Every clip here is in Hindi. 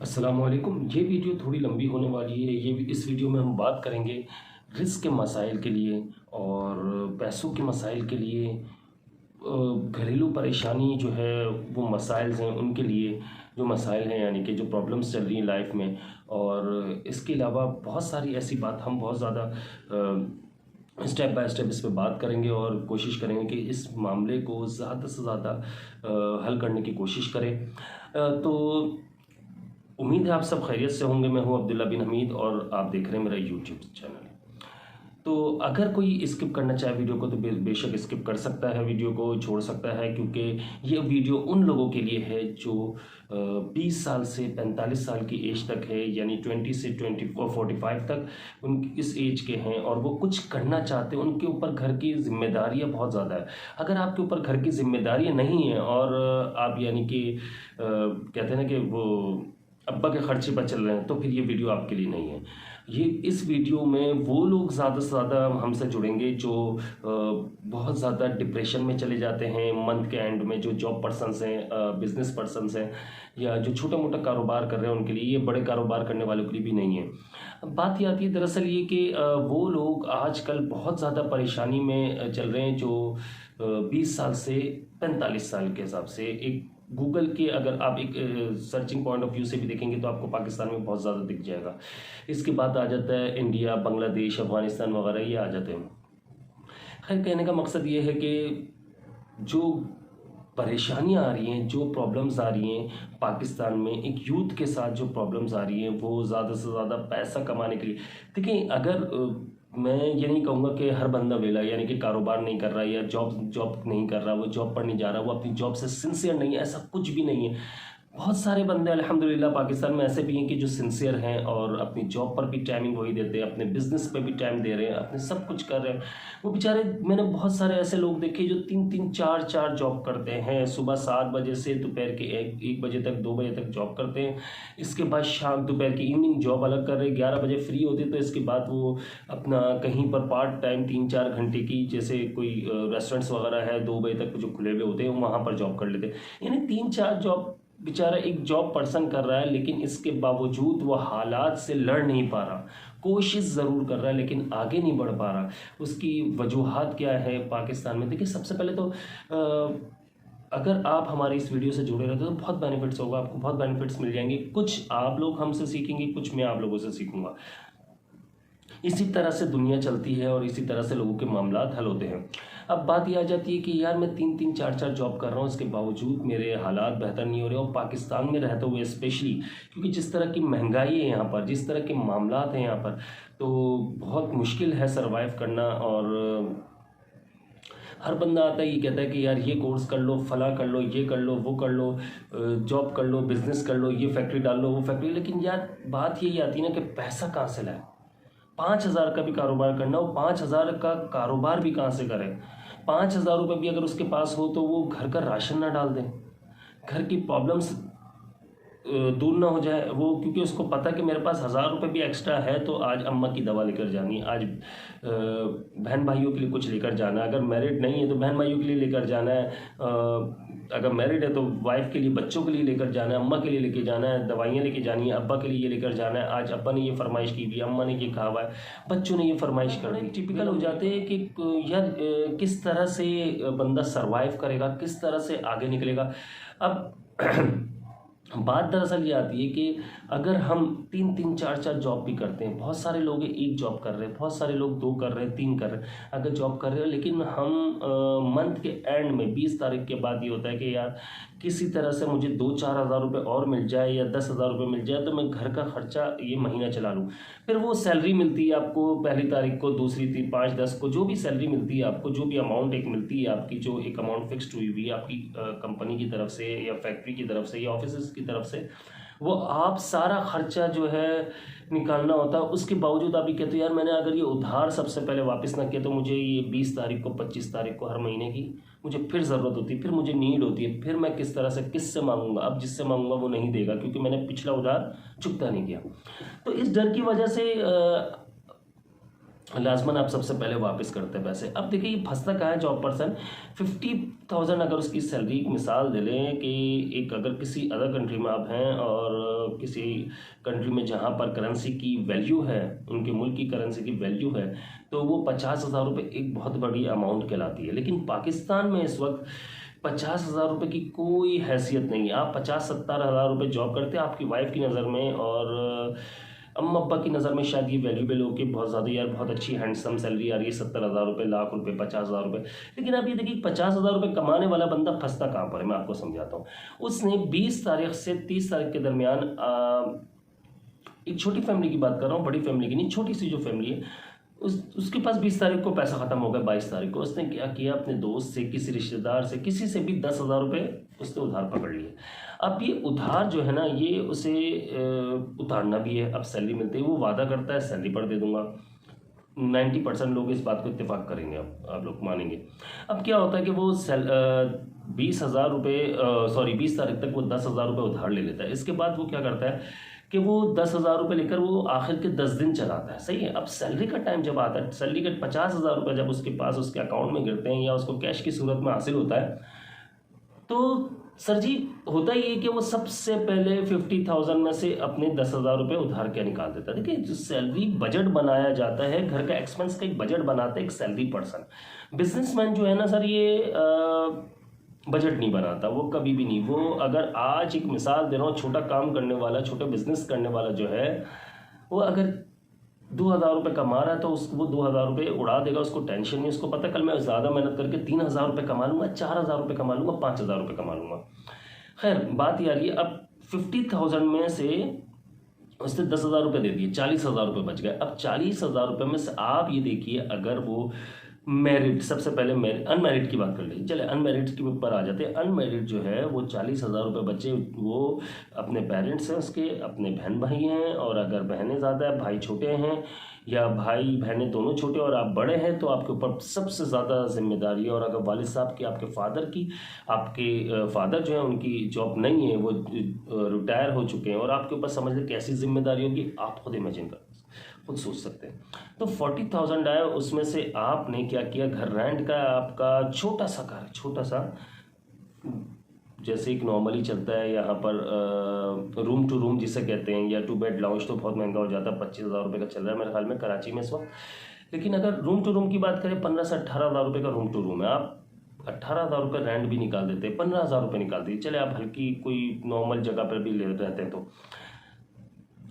अस्सलामुअलैकुम। ये वीडियो थोड़ी लंबी होने वाली है। इस वीडियो में हम बात करेंगे रिस्क के मसाइल के लिए और पैसों के मसाइल के लिए, घरेलू परेशानी जो है वो मसाइल्स हैं उनके लिए, जो मसाइल हैं यानी कि जो प्रॉब्लम्स चल रही हैं लाइफ में। और इसके अलावा बहुत सारी ऐसी बात हम बहुत ज़्यादा स्टेप बाय स्टेप इस पे बात करेंगे और कोशिश करेंगे कि इस मामले को ज़्यादा से ज़्यादा हल करने की कोशिश करें। तो उम्मीद है आप सब खैरियत से होंगे। मैं हूं अब्दुल्ला बिन हमीद और आप देख रहे हैं मेरा यूट्यूब चैनल। तो अगर कोई स्किप करना चाहे वीडियो को तो बेशक स्किप कर सकता है, वीडियो को छोड़ सकता है, क्योंकि ये वीडियो उन लोगों के लिए है जो 20 साल से 45 साल की एज तक है, यानी 20 से 45 तक उन इस एज के हैं और वो कुछ करना चाहते हैं। उनके ऊपर घर की जिम्मेदारियां बहुत ज़्यादा है। अगर आपके ऊपर घर की जिम्मेदारियां नहीं हैं और आप यानी कि कहते हैं ना कि वो अब्बा के खर्चे पर चल रहे हैं, तो फिर ये वीडियो आपके लिए नहीं है। इस वीडियो में वो लोग ज़्यादा से ज़्यादा हमसे जुड़ेंगे जो बहुत ज़्यादा डिप्रेशन में चले जाते हैं मंथ के एंड में, जो जॉब पर्सनस हैं, बिजनेस पर्सनस हैं, या जो छोटा मोटा कारोबार कर रहे हैं उनके लिए। ये बड़े कारोबार करने वालों के लिए भी नहीं है। अब बात ये आती है दरअसल ये कि वो लोग आजकल बहुत ज़्यादा परेशानी में चल रहे हैं जो 20 साल से 45 साल के हिसाब से। एक गूगल के अगर आप एक सर्चिंग पॉइंट ऑफ व्यू से भी देखेंगे तो आपको पाकिस्तान में बहुत ज़्यादा दिख जाएगा। इसके बाद आ जाता है इंडिया, बांग्लादेश, अफगानिस्तान वगैरह, ये आ जाते हैं। खैर, कहने का मकसद ये है कि जो परेशानियां आ रही हैं, जो प्रॉब्लम्स आ रही हैं पाकिस्तान में एक यूथ के साथ, जो प्रॉब्लम्स आ रही हैं वो ज़्यादा से ज़्यादा पैसा कमाने के लिए। देखिए, अगर मैं ये नहीं कहूँगा कि हर बंदा वेला यानी कि कारोबार नहीं कर रहा या जॉब नहीं कर रहा, वो जॉब पर नहीं जा रहा, वो अपनी जॉब से सिंसियर नहीं है, ऐसा कुछ भी नहीं है। बहुत सारे बंदे अल्हम्दुलिल्लाह पाकिस्तान में ऐसे भी हैं कि जो सिंसियर हैं और अपनी जॉब पर भी टाइमिंग वही देते हैं, अपने बिजनेस पे भी टाइम दे रहे हैं, अपने सब कुछ कर रहे हैं। वो बेचारे, मैंने बहुत सारे ऐसे लोग देखे जो 3-3, 4-4 जॉब करते हैं। सुबह 7 बजे से दोपहर के 1 बजे तक, 2 बजे तक जॉब करते हैं। इसके बाद शाम, दोपहर की इवनिंग जॉब अलग कर रहे हैं, 11 बजे फ्री होते, तो इसके बाद वो अपना कहीं पर पार्ट टाइम 3-4 घंटे की, जैसे कोई रेस्टोरेंट्स वगैरह है 2 बजे तक जो खुले हुए होते हैं, वहाँ पर जॉब कर लेते हैं। यानी 3-4 जॉब बेचारा एक जॉब पर्सन कर रहा है, लेकिन इसके बावजूद वो हालात से लड़ नहीं पा रहा। कोशिश ज़रूर कर रहा है लेकिन आगे नहीं बढ़ पा रहा। उसकी वजूहात क्या है पाकिस्तान में? देखिए, सबसे पहले तो अगर आप हमारे इस वीडियो से जुड़े रहते हो तो बहुत बेनिफिट्स होगा, आपको बहुत बेनिफिट्स मिल जाएंगे। कुछ आप लोग हमसे सीखेंगे, कुछ मैं आप लोगों से सीखूंगा। इसी तरह से दुनिया चलती है और इसी तरह से लोगों के मामलात हल होते हैं। अब बात यह आ जाती है कि यार मैं 3-3, 4-4 जॉब कर रहा हूँ, इसके बावजूद मेरे हालात बेहतर नहीं हो रहे। और पाकिस्तान में रहते हुए स्पेशली, क्योंकि जिस तरह की महंगाई है यहाँ पर, जिस तरह के मामलात हैं यहाँ पर, तो बहुत मुश्किल है सरवाइव करना। और हर बंदा आता है, ये कहता है कि यार ये कोर्स कर लो, फला कर लो, ये कर लो, वो कर लो, जॉब कर लो, बिजनेस कर लो, ये फैक्ट्री डाल लो, वो फैक्ट्री। लेकिन यार बात यही आती है ना कि पैसा कहाँ से लाए? 5,000 का भी कारोबार करना हो, 5,000 का कारोबार भी कहाँ से करें? 5,000 रुपये भी अगर उसके पास हो तो वो घर का राशन ना डाल दें, घर की प्रॉब्लम्स दूर ना हो जाए वो, क्योंकि उसको पता कि मेरे पास 1,000 रुपये भी एक्स्ट्रा है तो आज अम्मा की दवा लेकर जानी है, आज बहन भाइयों के लिए कुछ लेकर जाना है। अगर मैरिड नहीं है तो बहन भाइयों के लिए लेकर जाना है, अगर मैरिड है तो वाइफ के लिए, बच्चों के लिए लेकर जाना है, अम्मा के लिए लेकर जाना है, दवाइयाँ लेके जानी है, अब्बा के लिए ये लेकर जाना है। आज अब्बा ने ये फरमाइश की हुई, अम्मा ने ये कहा हुआ है, बच्चों ने ये फरमाइश कर दी। टिपिकल हो जाते हैं कि यार किस तरह से बंदा सर्वाइव करेगा, किस तरह से आगे निकलेगा। अब बात दरअसल ये आती है कि अगर हम 3-3, 4-4 जॉब भी करते हैं, बहुत सारे लोग एक जॉब कर रहे हैं, बहुत सारे लोग 2 कर रहे हैं, 3 कर रहे हैं, अगर जॉब कर रहे हैं, लेकिन हम मंथ के एंड में 20 तारीख के बाद ये होता है कि यार किसी तरह से मुझे 2-4 हज़ार रुपये और मिल जाए या 10,000 रुपये मिल जाए तो मैं घर का खर्चा ये महीना चला लूँ। फिर वो सैलरी मिलती है आपको पहली तारीख को, दूसरी 5-10 को, जो भी सैलरी मिलती है आपको, जो भी अमाउंट एक मिलती है आपकी, जो एक अमाउंट फिक्स्ड हुई हुई है आपकी कंपनी की तरफ से या फैक्ट्री की तरफ से या ऑफिस की तरफ से, वो आप सारा खर्चा जो है निकालना होता है। उसके बावजूद आप ये कहते हो यार मैंने अगर ये उधार सबसे पहले वापस ना किया तो मुझे ये 20 तारीख को, 25 तारीख को हर महीने की मुझे फिर ज़रूरत होती है, फिर मुझे नीड होती है, फिर मैं किस तरह से किससे मांगूंगा? अब जिससे मांगूंगा वो नहीं देगा क्योंकि मैंने पिछला उधार चुकता नहीं किया। तो इस डर की वजह से लाजमन आप सबसे पहले वापस करते हैं पैसे। अब देखिए ये फंसता कहाँ है जॉब पर्सन। 50,000 अगर उसकी सैलरी, एक मिसाल दे लें कि एक अगर किसी अदर कंट्री में आप हैं और किसी कंट्री में जहाँ पर करेंसी की वैल्यू है, उनके मुल्क की करेंसी की वैल्यू है, तो वो 50,000 रुपये एक बहुत बड़ी अमाउंट कहलाती है। लेकिन पाकिस्तान में इस वक्त 50,000 रुपये की कोई हैसियत नहीं है। आप 50-70 हज़ार रुपये जॉब करते हैं आपकी वाइफ की नज़र में और अम्मा अब्बा की नज़र में शायद ये वैल्यूबल हो कि बहुत ज़्यादा यार बहुत अच्छी हैंडसम सैलरी आ रही है, 70,000 रुपये, लाख रुपये, 50,000 रुपये। लेकिन आप ये देखिए 50,000 रुपये कमाने वाला बंदा फंसता कहाँ पर है, मैं आपको समझाता हूँ। उसने 20 तारीख से 30 तारीख के दरमियान एक छोटी फैमिली की बात कर रहा हूँ, बड़ी फैमिली की नहीं, छोटी सी जो फैमिली है, उसके पास 20 तारीख को पैसा ख़त्म हो गया। 22 तारीख को उसने क्या किया, अपने दोस्त से, किसी रिश्तेदार से, किसी से भी 10,000 रुपये उसने उधार पकड़ लिए। अब ये उधार जो है ना, ये उसे उतारना भी है। अब सैलरी मिलते ही वो वादा करता है सैलरी पर दे दूंगा। 90% लोग इस बात को इत्तेफाक करेंगे, अब आप लोग मानेंगे। अब क्या होता है कि वो 20,000 रुपये, सॉरी 20 तारीख तक वो 10,000 रुपये उधार ले लेता है। इसके बाद वो क्या करता है कि वो 10,000 रुपये लेकर वो आखिर के 10 दिन चलाता है, सही है। अब सैलरी का टाइम जब आता है, सैलरी के 50,000 रुपये जब उसके पास उसके अकाउंट में गिरते हैं या उसको कैश की सूरत में हासिल होता है, तो सर जी होता ही है कि वो सबसे पहले 50,000 में से अपने 10,000 रुपये उधार क्या निकाल देता है। देखिए जो सैलरी बजट बनाया जाता है, घर का एक्सपेंस का एक बजट बनाता है एक सैलरी पर्सन। बिजनेसमैन जो है ना सर, ये बजट नहीं बनाता, वो कभी भी नहीं। वो अगर आज एक मिसाल दे रहा हूँ, छोटा काम करने वाला, छोटा बिजनेस करने वाला जो है, वो अगर 2,000 रुपये कमा रहा है तो उसको वो 2,000 रुपये उड़ा देगा, उसको टेंशन नहीं। उसको पता है कल मैं ज़्यादा मेहनत करके 3,000 रुपये कमा लूँगा, 4,000 रुपये कमा लूँगा, 5,000 रुपये कमा लूँगा। खैर बात ये आ रही है, अब 50,000 में से उसने 10,000 रुपये दे दिए, 40,000 रुपये बच गए। अब 40,000 रुपये में से आप ये देखिए, अगर वो मैरिड, सबसे पहले अनमैरिड की बात कर लीजिए, चले अनमैरिड के ऊपर आ जाते हैं। अनमैरिड जो है वो 40,000 रुपये बचे, वो अपने पेरेंट्स हैं उसके, अपने बहन भाई हैं, और अगर बहनें ज़्यादा है, भाई छोटे हैं, या भाई बहनें दोनों छोटे और आप बड़े हैं, तो आपके ऊपर सबसे ज़्यादा जिम्मेदारी है। और अगर वालिद साहब की, आपके फादर जो है उनकी जॉब नहीं है, वो रिटायर हो चुके हैं, और आपके ऊपर समझ लें कैसी जिम्मेदारी होगी, आप खुद इमेजिन कर, खुद सोच सकते हैं। तो 40,000 आया, उसमें से आपने क्या किया, घर रेंट का आपका छोटा सा घर, छोटा सा, जैसे एक नॉर्मली चलता है यहाँ पर रूम टू रूम जिसे कहते हैं, या 2 बेड लाउंज, तो बहुत महंगा हो जाता है, 25,000 रुपये का चल रहा है मेरे ख्याल में कराची में इस वक्त। लेकिन अगर रूम टू रूम की बात करें, 15 से 18,000 रुपये का रूम टू रूम है, आप 18,000 रुपये रेंट भी निकाल देते हैं, 15,000 रुपये निकाल दीजिए, चले आप हल्की कोई नॉर्मल जगह पर भी ले रहते हैं, तो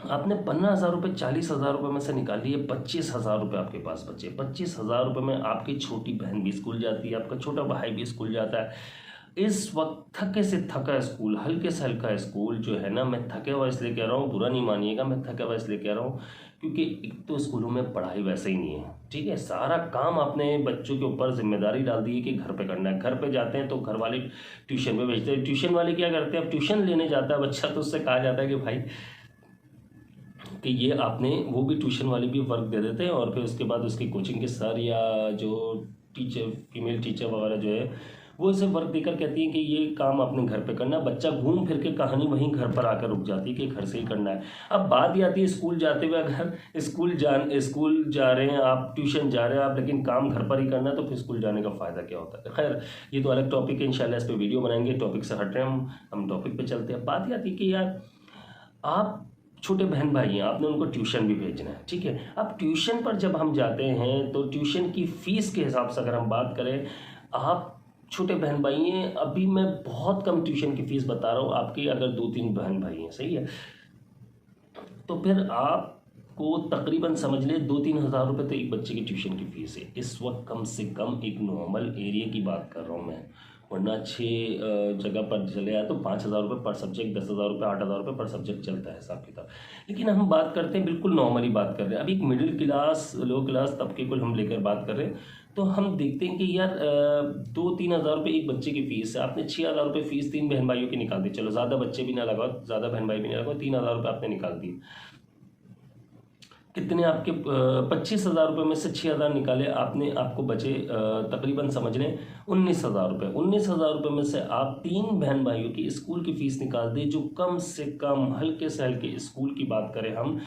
आपने 15,000 रुपये 40,000 रुपये में से निकाल लिए, 25,000 रुपये आपके पास बचे। 25,000 रुपये में आपकी छोटी बहन भी स्कूल जाती है, आपका छोटा भाई भी स्कूल जाता है। इस वक्त थके से थका स्कूल, हल्के से हल्का स्कूल जो है ना, मैं थके हुआ इसलिए कह रहा हूँ, बुरा नहीं मानिएगा, मैं थका हुआ इसलिए कह रहा हूँ क्योंकि एक तो स्कूलों में पढ़ाई वैसे ही नहीं है, ठीक है। सारा काम आपने बच्चों के ऊपर जिम्मेदारी डाल दी है कि घर पे करना है। घर पे जाते हैं तो घर वाले ट्यूशन पे भेजते हैं। ट्यूशन वाले क्या करते हैं, अब ट्यूशन लेने जाता है बच्चा तो उससे कहा जाता है कि भाई कि ये आपने, वो भी ट्यूशन वाले भी वर्क दे देते हैं, और फिर उसके बाद उसकी कोचिंग के सर या जो टीचर, फीमेल टीचर वगैरह जो है, वो इसे वर्क देकर कहती हैं कि ये काम आपने घर पे करना है। बच्चा घूम फिर के कहानी वहीं घर पर आकर रुक जाती है कि घर से ही करना है। अब बात ये आती है स्कूल जाते हुए, अगर स्कूल जा रहे हैं आप, ट्यूशन जा रहे हैं आप, लेकिन काम घर पर ही करना है, तो फिर स्कूल जाने का फ़ायदा क्या होता है। खैर ये तो अलग टॉपिक है, इंशाल्लाह इस पर वीडियो बनाएंगे। टॉपिक से हट रहे हैं हम टॉपिक पर चलते हैं। बात ये आती है कि यार आप छोटे बहन भाई हैं, आपने उनको ट्यूशन भी भेजना है, ठीक है। अब ट्यूशन पर जब हम जाते हैं तो ट्यूशन की फ़ीस के हिसाब से अगर हम बात करें, आप छोटे बहन भाई हैं, अभी मैं बहुत कम ट्यूशन की फ़ीस बता रहा हूँ आपकी, अगर 2-3 बहन भाई हैं, सही है, तो फिर आपको तकरीबन समझ ले 2-3 हज़ार रुपये तो एक बच्चे की ट्यूशन की फ़ीस है इस वक्त, कम से कम एक नॉर्मल एरिया की बात कर रहा हूँ मैं, वरना 6 जगह पर चले आए तो 5,000 रुपये पर सब्जेक्ट, 10,000 रुपये, 8,000 रुपये पर सब्जेक्ट चलता है हिसाब किताब। लेकिन हम बात करते हैं, बिल्कुल नॉर्मली बात कर रहे हैं, अभी एक मिडिल क्लास, लो क्लास तबके को हम लेकर बात कर रहे हैं, तो हम देखते हैं कि यार 2-3 हज़ार रुपये एक बच्चे की फ़ीस है। आपने 6,000 रुपये फ़ीस 3 बहन भाइयों की निकाल दी, चलो ज़्यादा बच्चे भी ना लगाओ, ज़्यादा बहन भाई भी ना लगाओ, 3,000 रुपये आपने निकाल दिए। कितने आपके 25,000 रुपये में से 6,000 निकाले आपने, आपको बचे तकरीबन समझ लें 19,000 रुपये। 19,000 रुपये में से आप 3 बहन भाइयों की स्कूल की फ़ीस निकाल दी, जो कम से कम हल्के से हल्के स्कूल की बात करें हम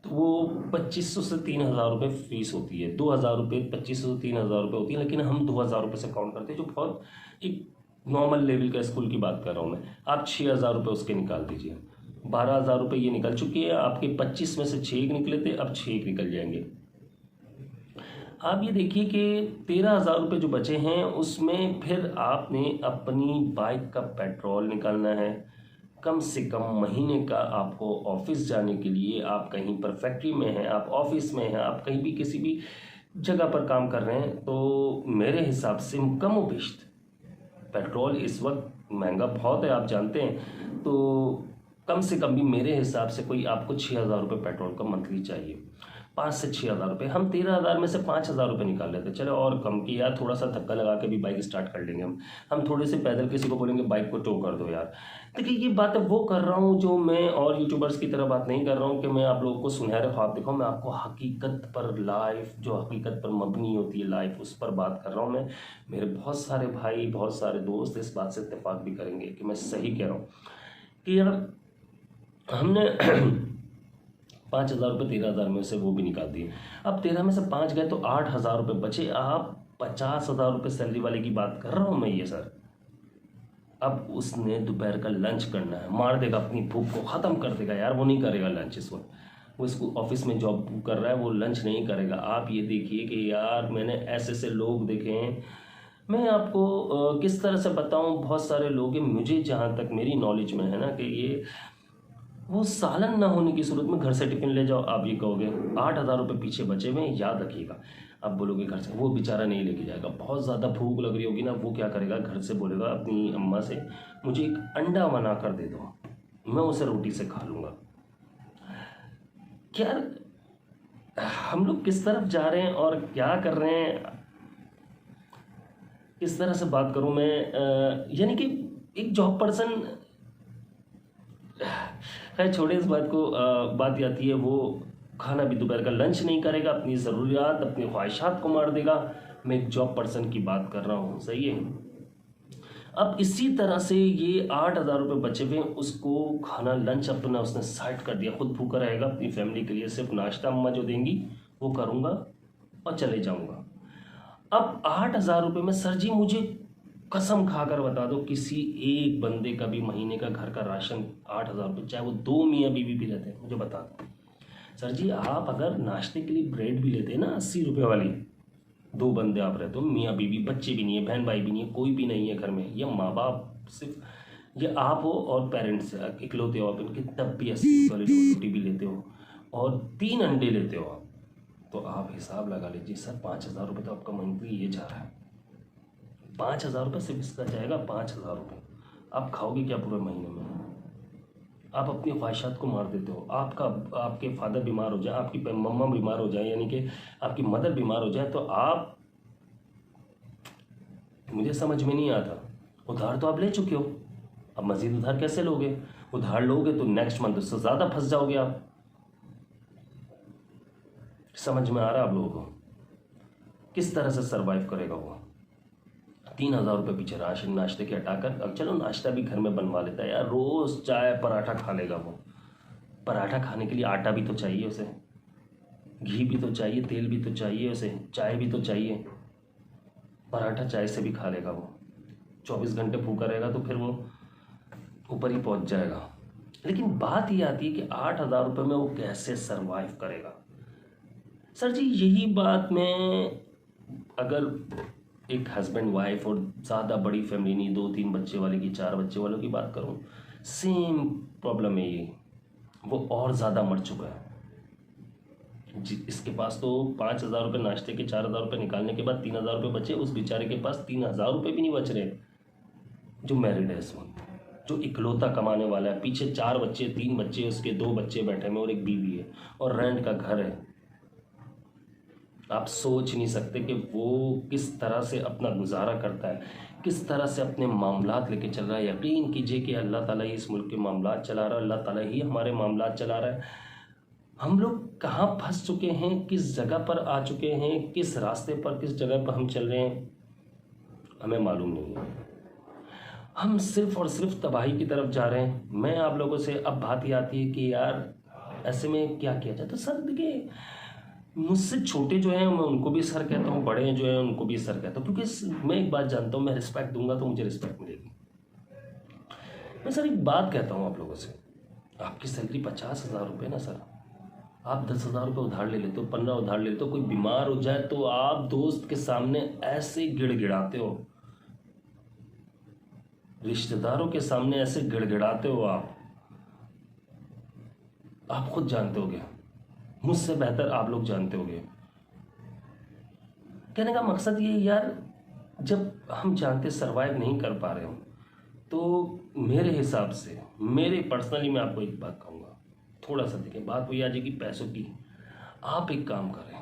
तो वो 2500 से 3000 रुपये फ़ीस होती है। 2000 रुपये, 2500 से 3000 रुपये होती है, लेकिन हम 2000 रुपये से काउंट करते हैं, जो बहुत एक नॉर्मल लेवल का स्कूल की बात कर रहा हूँ मैं। आप 6000 रुपये उसके निकाल दीजिए। 12000 रुपये ये निकल चुकी है आपके। 25 में से 6 निकले थे, अब 6 निकल जाएंगे। आप ये देखिए कि 13,000 रुपये जो बचे हैं उसमें फिर आपने अपनी बाइक का पेट्रोल निकालना है। कम से कम महीने का आपको ऑफिस जाने के लिए, आप कहीं पर फैक्ट्री में हैं, आप ऑफिस में हैं, आप कहीं भी किसी भी जगह पर काम कर रहे हैं, तो मेरे हिसाब से कमोबेश पेट्रोल इस वक्त महंगा बहुत है, आप जानते हैं। तो कम से कम भी मेरे हिसाब से कोई आपको 6,000 रुपये पेट्रोल का मंथली चाहिए। 5 से 6,000 रुपये, हम 13,000 में से 5,000 रुपये निकाल लेते, चलो और कम की यार, थोड़ा सा धक्का लगा के भी बाइक स्टार्ट कर लेंगे हम थोड़े से पैदल किसी को बोलेंगे बाइक को टो कर दो यार। देखिए ये बात वो कर रहा हूँ जो मैं और यूट्यूबर्स की तरह बात नहीं कर रहा हूँ कि मैं आप लोगों को सुनहरे ख्वाब दिखाऊँ। मैं आपको हकीकत पर, लाइफ जो हकीकत पर मबनी होती है लाइफ, उस पर बात कर रहा हूँ मैं। मेरे बहुत सारे भाई, बहुत सारे दोस्त इस बात से इत्तेफाक भी करेंगे कि मैं सही कह रहा हूँ कि यार हमने 5,000 रुपये 13,000 में से वो भी निकाल दिए। अब 13 में से 5 गए तो 8,000 रुपये बचे। आप 50,000 रुपये सैलरी वाले की बात कर रहा हूँ मैं ये सर। अब उसने दोपहर का लंच करना है, मार देगा अपनी भूख को, ख़त्म कर देगा यार। वो नहीं करेगा लंच इस वक्त, वो इसको ऑफिस में जॉब कर रहा है, वो लंच नहीं करेगा। आप ये देखिए कि यार मैंने ऐसे ऐसे लोग देखे हैं। मैं आपको किस तरह से बताऊं, बहुत सारे लोग हैं, मुझे जहाँ तक मेरी नॉलेज में है ना, कि ये वो सालन ना होने की सूरत में घर से टिफिन ले जाओ। आप ये कहोगे 8,000 रुपये पीछे बचे हुए, याद रखिएगा। आप बोलोगे घर से, वो बेचारा नहीं लेके जाएगा। बहुत ज़्यादा भूख लग रही होगी ना, वो क्या करेगा, घर से बोलेगा अपनी अम्मा से मुझे एक अंडा बना कर दे दो, मैं उसे रोटी से खा लूँगा। क्या हम लोग किस तरफ जा रहे हैं और क्या कर रहे हैं, इस तरह से बात करूं मैं। यानी कि एक जॉब पर्सन, खैर छोड़े इस बात को। बात आती है वो खाना भी दोपहर का लंच नहीं करेगा, अपनी ज़रूरियात, अपनी ख्वाहिशात को मार देगा। मैं एक जॉब पर्सन की बात कर रहा हूँ, सही है। अब इसी तरह से ये 8,000 रुपये बचे हुए, उसको खाना लंच अपना उसने साइड कर दिया, खुद भूखा रहेगा अपनी फैमिली के लिए, सिर्फ नाश्ता अम्मा जो देंगी वो करूँगा और चले जाऊँगा। अब 8,000 रुपये में सर जी मुझे कसम खाकर बता दो, किसी एक बंदे का भी महीने का घर का राशन 8,000 रुपये, चाहे वो 2 मियाँ बीवी भी रहते हैं, मुझे बता दो सर जी। आप अगर नाश्ते के लिए ब्रेड भी लेते हैं ना 80 रुपये वाली, 2 बंदे आप रहते हो, मियाँ बीवी, बच्चे भी नहीं है, बहन भाई भी नहीं है, कोई भी नहीं है घर में, ये माँ बाप सिर्फ ये आप हो और पेरेंट्स इकलौते हो आप इनके, तब भी 80 वाली रोटी भी लेते हो और 3 अंडे लेते हो आप, तो आप हिसाब लगा लीजिए सर 5,000 रुपये तो आपका मंथली ये जा रहा है। 5,000 रुपये सिर्फ इसका जाएगा, 5,000 रुपये। आप खाओगे क्या पूरे महीने में? आप अपनी ख्वाहिशात को मार देते हो। आपके फादर बीमार हो जाए, आपकी मम्मा बीमार हो जाए, यानी कि आपकी मदर बीमार हो जाए, तो आप, मुझे समझ में नहीं आता, उधार तो आप ले चुके हो, अब मज़ीद उधार कैसे लोगे? उधार लोगे तो नेक्स्ट मंथ उससे ज़्यादा फंस जाओगे आप। समझ में आ रहा है आप लोगों को? किस तरह से सरवाइव करेगा वो? 3,000 रुपये पीछे राशन नाश्ते के हटाकर, अब चलो नाश्ता भी घर में बनवा लेता है यार, रोज़ चाय पराठा खा लेगा वो। पराठा खाने के लिए आटा भी तो चाहिए उसे, घी भी तो चाहिए, तेल भी तो चाहिए उसे, चाय भी तो चाहिए। पराठा चाय से भी खा लेगा वो। 24 घंटे भूखा रहेगा तो फिर वो ऊपर ही पहुंच जाएगा। लेकिन बात ये आती है कि 8,000 रुपये में वो कैसे सरवाइव करेगा? सर जी यही बात मैं, अगर एक हस्बैंड वाइफ और ज़्यादा बड़ी फैमिली नहीं, 2-3 बच्चे वाले की, 4 बच्चे वालों की बात करूं, सेम प्रॉब्लम है ये। वो और ज़्यादा मर चुका है जी। इसके पास तो 5,000 रुपये नाश्ते के, 4,000 रुपये निकालने के बाद 3,000 रुपये बचे, उस बेचारे के पास 3,000 रुपये भी नहीं बच रहे, जो मैरिड है इस वक्त, जो इकलौता कमाने वाला है। पीछे 4 बच्चे, 3 बच्चे, उसके 2 बच्चे बैठे हुए और एक बीवी है और रेंट का घर है। आप सोच नहीं सकते कि वो किस तरह से अपना गुजारा करता है, किस तरह से अपने मामलात लेके चल रहा है। यकीन कीजिए कि अल्लाह ताला ही इस मुल्क के मामलात चला रहा है, अल्लाह ताला ही हमारे मामलात चला रहा है। हम लोग कहाँ फंस चुके हैं, किस जगह पर आ चुके हैं, किस रास्ते पर, किस जगह पर हम चल रहे हैं, हमें मालूम नहीं है। हम सिर्फ और सिर्फ तबाही की तरफ जा रहे हैं। मैं आप लोगों से अब बात ये आती है कि यार ऐसे में क्या किया जाए? तो सर देखिए, मुझसे छोटे जो हैं मैं उनको भी सर कहता हूँ, बड़े जो हैं उनको भी सर कहता हूँ, क्योंकि मैं एक बात जानता हूँ, मैं रिस्पेक्ट दूंगा तो मुझे रिस्पेक्ट मिलेगी। मैं सर एक बात कहता हूँ आप लोगों से, आपकी सैलरी 50,000 रुपये ना सर, आप 10,000 रुपये उधार ले लेते हो, 15 उधार ले लेते हो, कोई बीमार हो जाए तो आप दोस्त के सामने ऐसे गिड़गिड़ाते हो, रिश्तेदारों के सामने ऐसे गिड़गिड़ाते हो आप खुद जानते होगे, मुझसे बेहतर आप लोग जानते होगे। कहने का मकसद ये यार, जब हम जानते सरवाइव नहीं कर पा रहे हो, तो मेरे हिसाब से, मेरे पर्सनली मैं आपको एक बात कहूँगा, थोड़ा सा देखिए, बात वही आ जाएगी पैसों की। आप एक काम करें,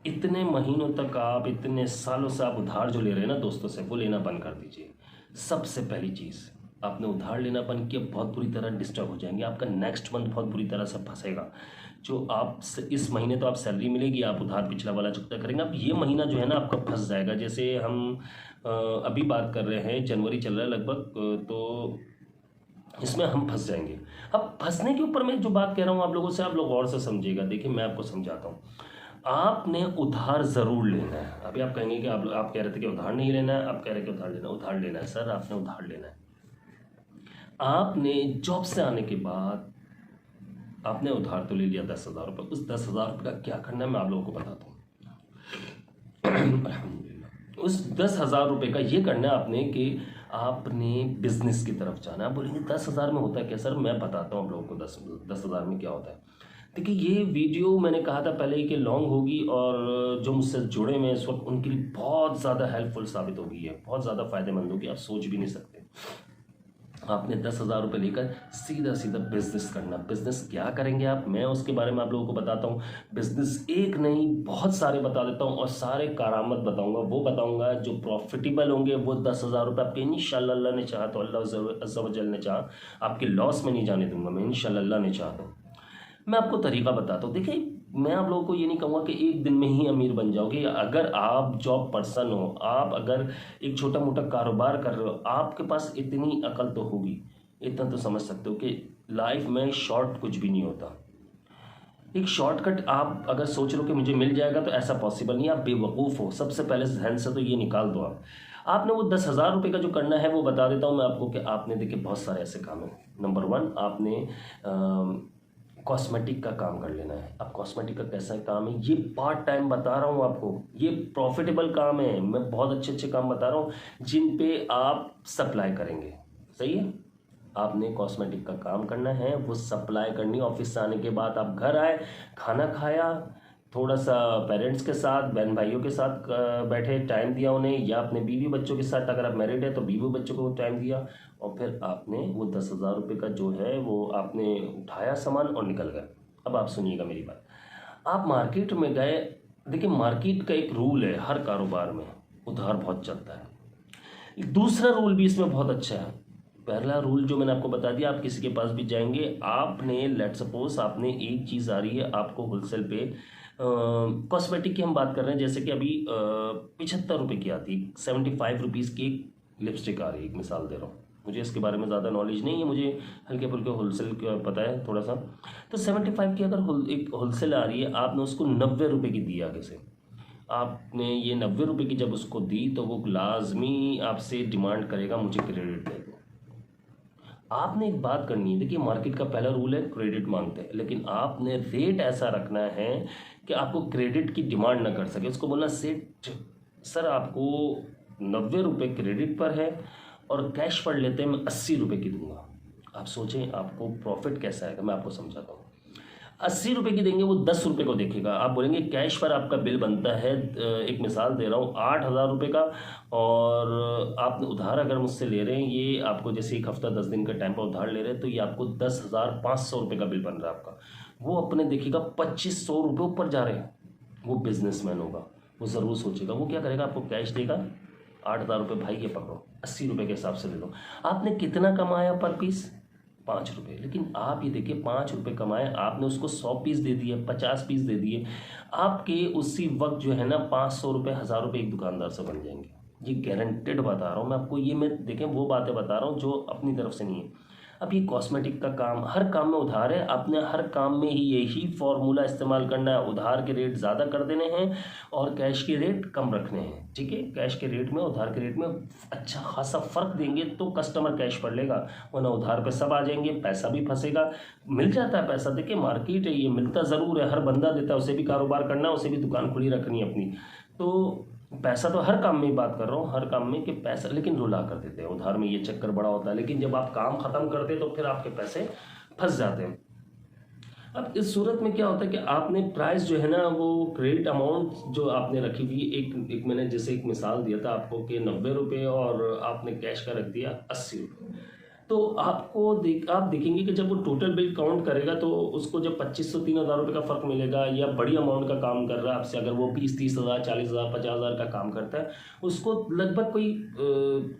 इतने महीनों तक आप, इतने सालों से आप उधार जो ले रहे हैं ना दोस्तों से, वो लेना बंद कर दीजिए। सबसे पहली चीज़, आपने उधार लेना बंद किया, बहुत बुरी तरह डिस्टर्ब हो जाएंगे, आपका नेक्स्ट मंथ बहुत बुरी तरह से फंसेगा। जो आप इस महीने तो आप सैलरी मिलेगी, आप उधार पिछला वाला चुकता करेंगे, अब ये महीना जो है ना आपका फंस जाएगा। जैसे हम अभी बात कर रहे हैं, जनवरी चल रहा है लगभग, तो इसमें हम फंस जाएंगे। अब फंसने के ऊपर मैं जो बात कह रहा हूँ आप लोगों से, आप लोग और से समझिएगा। देखिए मैं आपको समझाता हूँ, आपने उधार ज़रूर लेना है। अभी आप कहेंगे कि आप कह रहे थे कि उधार नहीं लेना है, आप कह रहे हैं कि उधार लेना है। सर आपने उधार लेना है। आपने जॉब से आने के बाद आपने उधार तो ले लिया 10,000 रुपये, उस 10,000 रुपये का क्या करना है मैं आप लोगों को बताता हूँ। उस 10,000 रुपये का ये करना है आपने कि आपने बिजनेस की तरफ जाना है। आप बोलेंगे 10,000 में होता है क्या? सर मैं बताता हूँ आप लोगों को 10,000 में क्या होता है। देखिए ये वीडियो मैंने कहा था पहले ही कि लॉन्ग होगी, और जो मुझसे जुड़े हुए इस वक्त उनके लिए बहुत ज़्यादा हेल्पफुल साबित होगी, है बहुत ज़्यादा फायदेमंद होगी, आप सोच भी नहीं सकते। आपने 10,000 रुपये लेकर सीधा सीधा बिजनेस करना। बिजनेस क्या करेंगे आप, मैं उसके बारे में आप लोगों को बताता हूँ। बिजनेस एक नहीं बहुत सारे बता देता हूँ, और सारे कारामत बताऊँगा, वो बताऊँगा जो प्रॉफिटेबल होंगे। वो 10,000 रुपये आपके इंशाल्लाह, अल्लाह ने चाहा तो, अल्लाह अज़्ज़ा व जल ने चाहा, आपके लॉस में नहीं जाने दूंगा मैं, इंशाल्लाह अल्लाह ने चाहा तो। मैं आपको तरीका बताता हूँ। देखिए मैं आप लोगों को ये नहीं कहूँगा कि एक दिन में ही अमीर बन जाओगे। अगर आप जॉब पर्सन हो, आप अगर एक छोटा मोटा कारोबार कर रहे हो, आपके पास इतनी अकल तो होगी, इतना तो समझ सकते हो कि लाइफ में शॉर्ट कुछ भी नहीं होता। एक शॉर्टकट आप अगर सोच लो कि मुझे मिल जाएगा, तो ऐसा पॉसिबल नहीं, आप बेवकूफ़ हो। सबसे पहले जहन से तो ये निकाल दो आपने वो 10,000 रुपये का जो करना है वो बता देता हूँ मैं आपको कि आपने देखिए बहुत सारे ऐसे काम हैं। नंबर 1 आपने कॉस्मेटिक का काम कर लेना है। अब कॉस्मेटिक का कैसा काम है, ये पार्ट टाइम बता रहा हूँ आपको, ये प्रॉफिटेबल काम है। मैं बहुत अच्छे अच्छे काम बता रहा हूँ जिन पे आप सप्लाई करेंगे। सही है, आपने कॉस्मेटिक का काम करना है, वो सप्लाई करनी। ऑफिस से आने के बाद आप घर आए, खाना खाया, थोड़ा सा पेरेंट्स के साथ, बहन भाइयों के साथ बैठे, टाइम दिया उन्हें, या अपने बीवी बच्चों के साथ, अगर आप मैरिड है तो बीवी बच्चों को टाइम दिया, और फिर आपने वो 10,000 रुपये का जो है वो आपने उठाया सामान और निकल गए। अब आप सुनिएगा मेरी बात, आप मार्केट में गए। देखिए मार्केट का एक रूल है, हर कारोबार में उधार बहुत चलता है। दूसरा रूल भी इसमें बहुत अच्छा है। पहला रूल जो मैंने आपको बता दिया, आप किसी के पास भी जाएंगे, आपने लेट सपोज आपने एक चीज़ आ रही है आपको होलसेल पे, कॉस्मेटिक की हम बात कर रहे हैं, जैसे कि अभी 75 रुपये की आती है, 75 रुपीज़ की एक लिपस्टिक आ रही है, एक मिसाल दे रहा हूँ, मुझे इसके बारे में ज़्यादा नॉलेज नहीं है, मुझे हल्के फुल्के होलसेल का पता है थोड़ा सा। तो 75 की अगर एक होलसेल आ रही है, आपने उसको 90 रुपये की दी आगे से, आपने ये 90 रुपये की जब उसको दी, तो वो लाजमी आपसे डिमांड करेगा मुझे क्रेडिट दे दो। आपने एक बात करनी है, देखिए मार्केट का पहला रूल है क्रेडिट मांगते हैं, लेकिन आपने रेट ऐसा रखना है कि आपको क्रेडिट की डिमांड ना कर सके। उसको बोलना सेठ सर आपको 90 रुपये क्रेडिट पर है और कैश पर लेते हैं मैं 80 रुपये की दूंगा। आप सोचें आपको प्रॉफिट कैसा आएगा, मैं आपको समझाता हूँ। 80 रुपये की देंगे, वो 10 रुपये को देखेगा। आप बोलेंगे कैश पर आपका बिल बनता है, एक मिसाल दे रहा हूँ, 8,000 रुपये का, और आप उधार अगर मुझसे ले रहे हैं, ये आपको जैसे एक हफ्ता 10 दिन का टाइम पर उधार ले रहे हैं, तो ये आपको 10,500 रुपये का बिल बन रहा है आपका। वो अपने देखिएगा 2,500 रुपये ऊपर जा रहे हैं। वो बिजनेसमैन होगा, वो ज़रूर सोचेगा, वो क्या करेगा, आपको कैश देगा, 8,000 रुपये भाई ये पकड़ो, 80 रुपये के हिसाब से ले लो। आपने कितना कमाया पर पीस? 5 रुपये। लेकिन आप ये देखिए 5 रुपये कमाए, आपने उसको 100 पीस दे दिए, 50 पीस दे दिए, आपके उसी वक्त जो है ना 500 रुपये, 1,000 रुपये एक दुकानदार से बन जाएंगे। ये गारंटेड बता रहा हूँ मैं आपको। ये मैं देखें वो बातें बता रहा हूँ जो अपनी तरफ से नहीं है। अब ये कॉस्मेटिक का काम, हर काम में उधार है, आपने हर काम में ही यही फॉर्मूला इस्तेमाल करना है, उधार के रेट ज़्यादा कर देने हैं और कैश के रेट कम रखने हैं। ठीक है, कैश के रेट में उधार के रेट में अच्छा खासा फ़र्क देंगे तो कस्टमर कैश पर लेगा, वरना उधार पे सब आ जाएंगे, पैसा भी फंसेगा। मिल जाता है पैसा, देखिए मार्केट है, ये मिलता ज़रूर है, हर बंदा देता है, उसे भी कारोबार करना है, उसे भी दुकान खुली रखनी है अपनी, तो पैसा तो हर काम में ही बात कर रहा हूँ, हर काम में कि पैसा, लेकिन रुला कर देते हैं उधार में, ये चक्कर बड़ा होता है। लेकिन जब आप काम ख़त्म करते हैं तो फिर आपके पैसे फंस जाते हैं। अब इस सूरत में क्या होता है कि आपने प्राइस जो है ना, वो क्रेडिट अमाउंट जो आपने रखी हुई, एक मैंने जैसे एक मिसाल दिया था आपको कि 90 रुपये और आपने कैश का रख दिया 80 रुपये, तो आप देखेंगे कि जब वो टोटल बिल काउंट करेगा तो उसको जब 2500-3000 रुपये का फ़र्क मिलेगा, या बड़ी अमाउंट का काम कर रहा है आपसे, अगर वो 20-30,000 40,000 50,000 का काम करता है, उसको लगभग कोई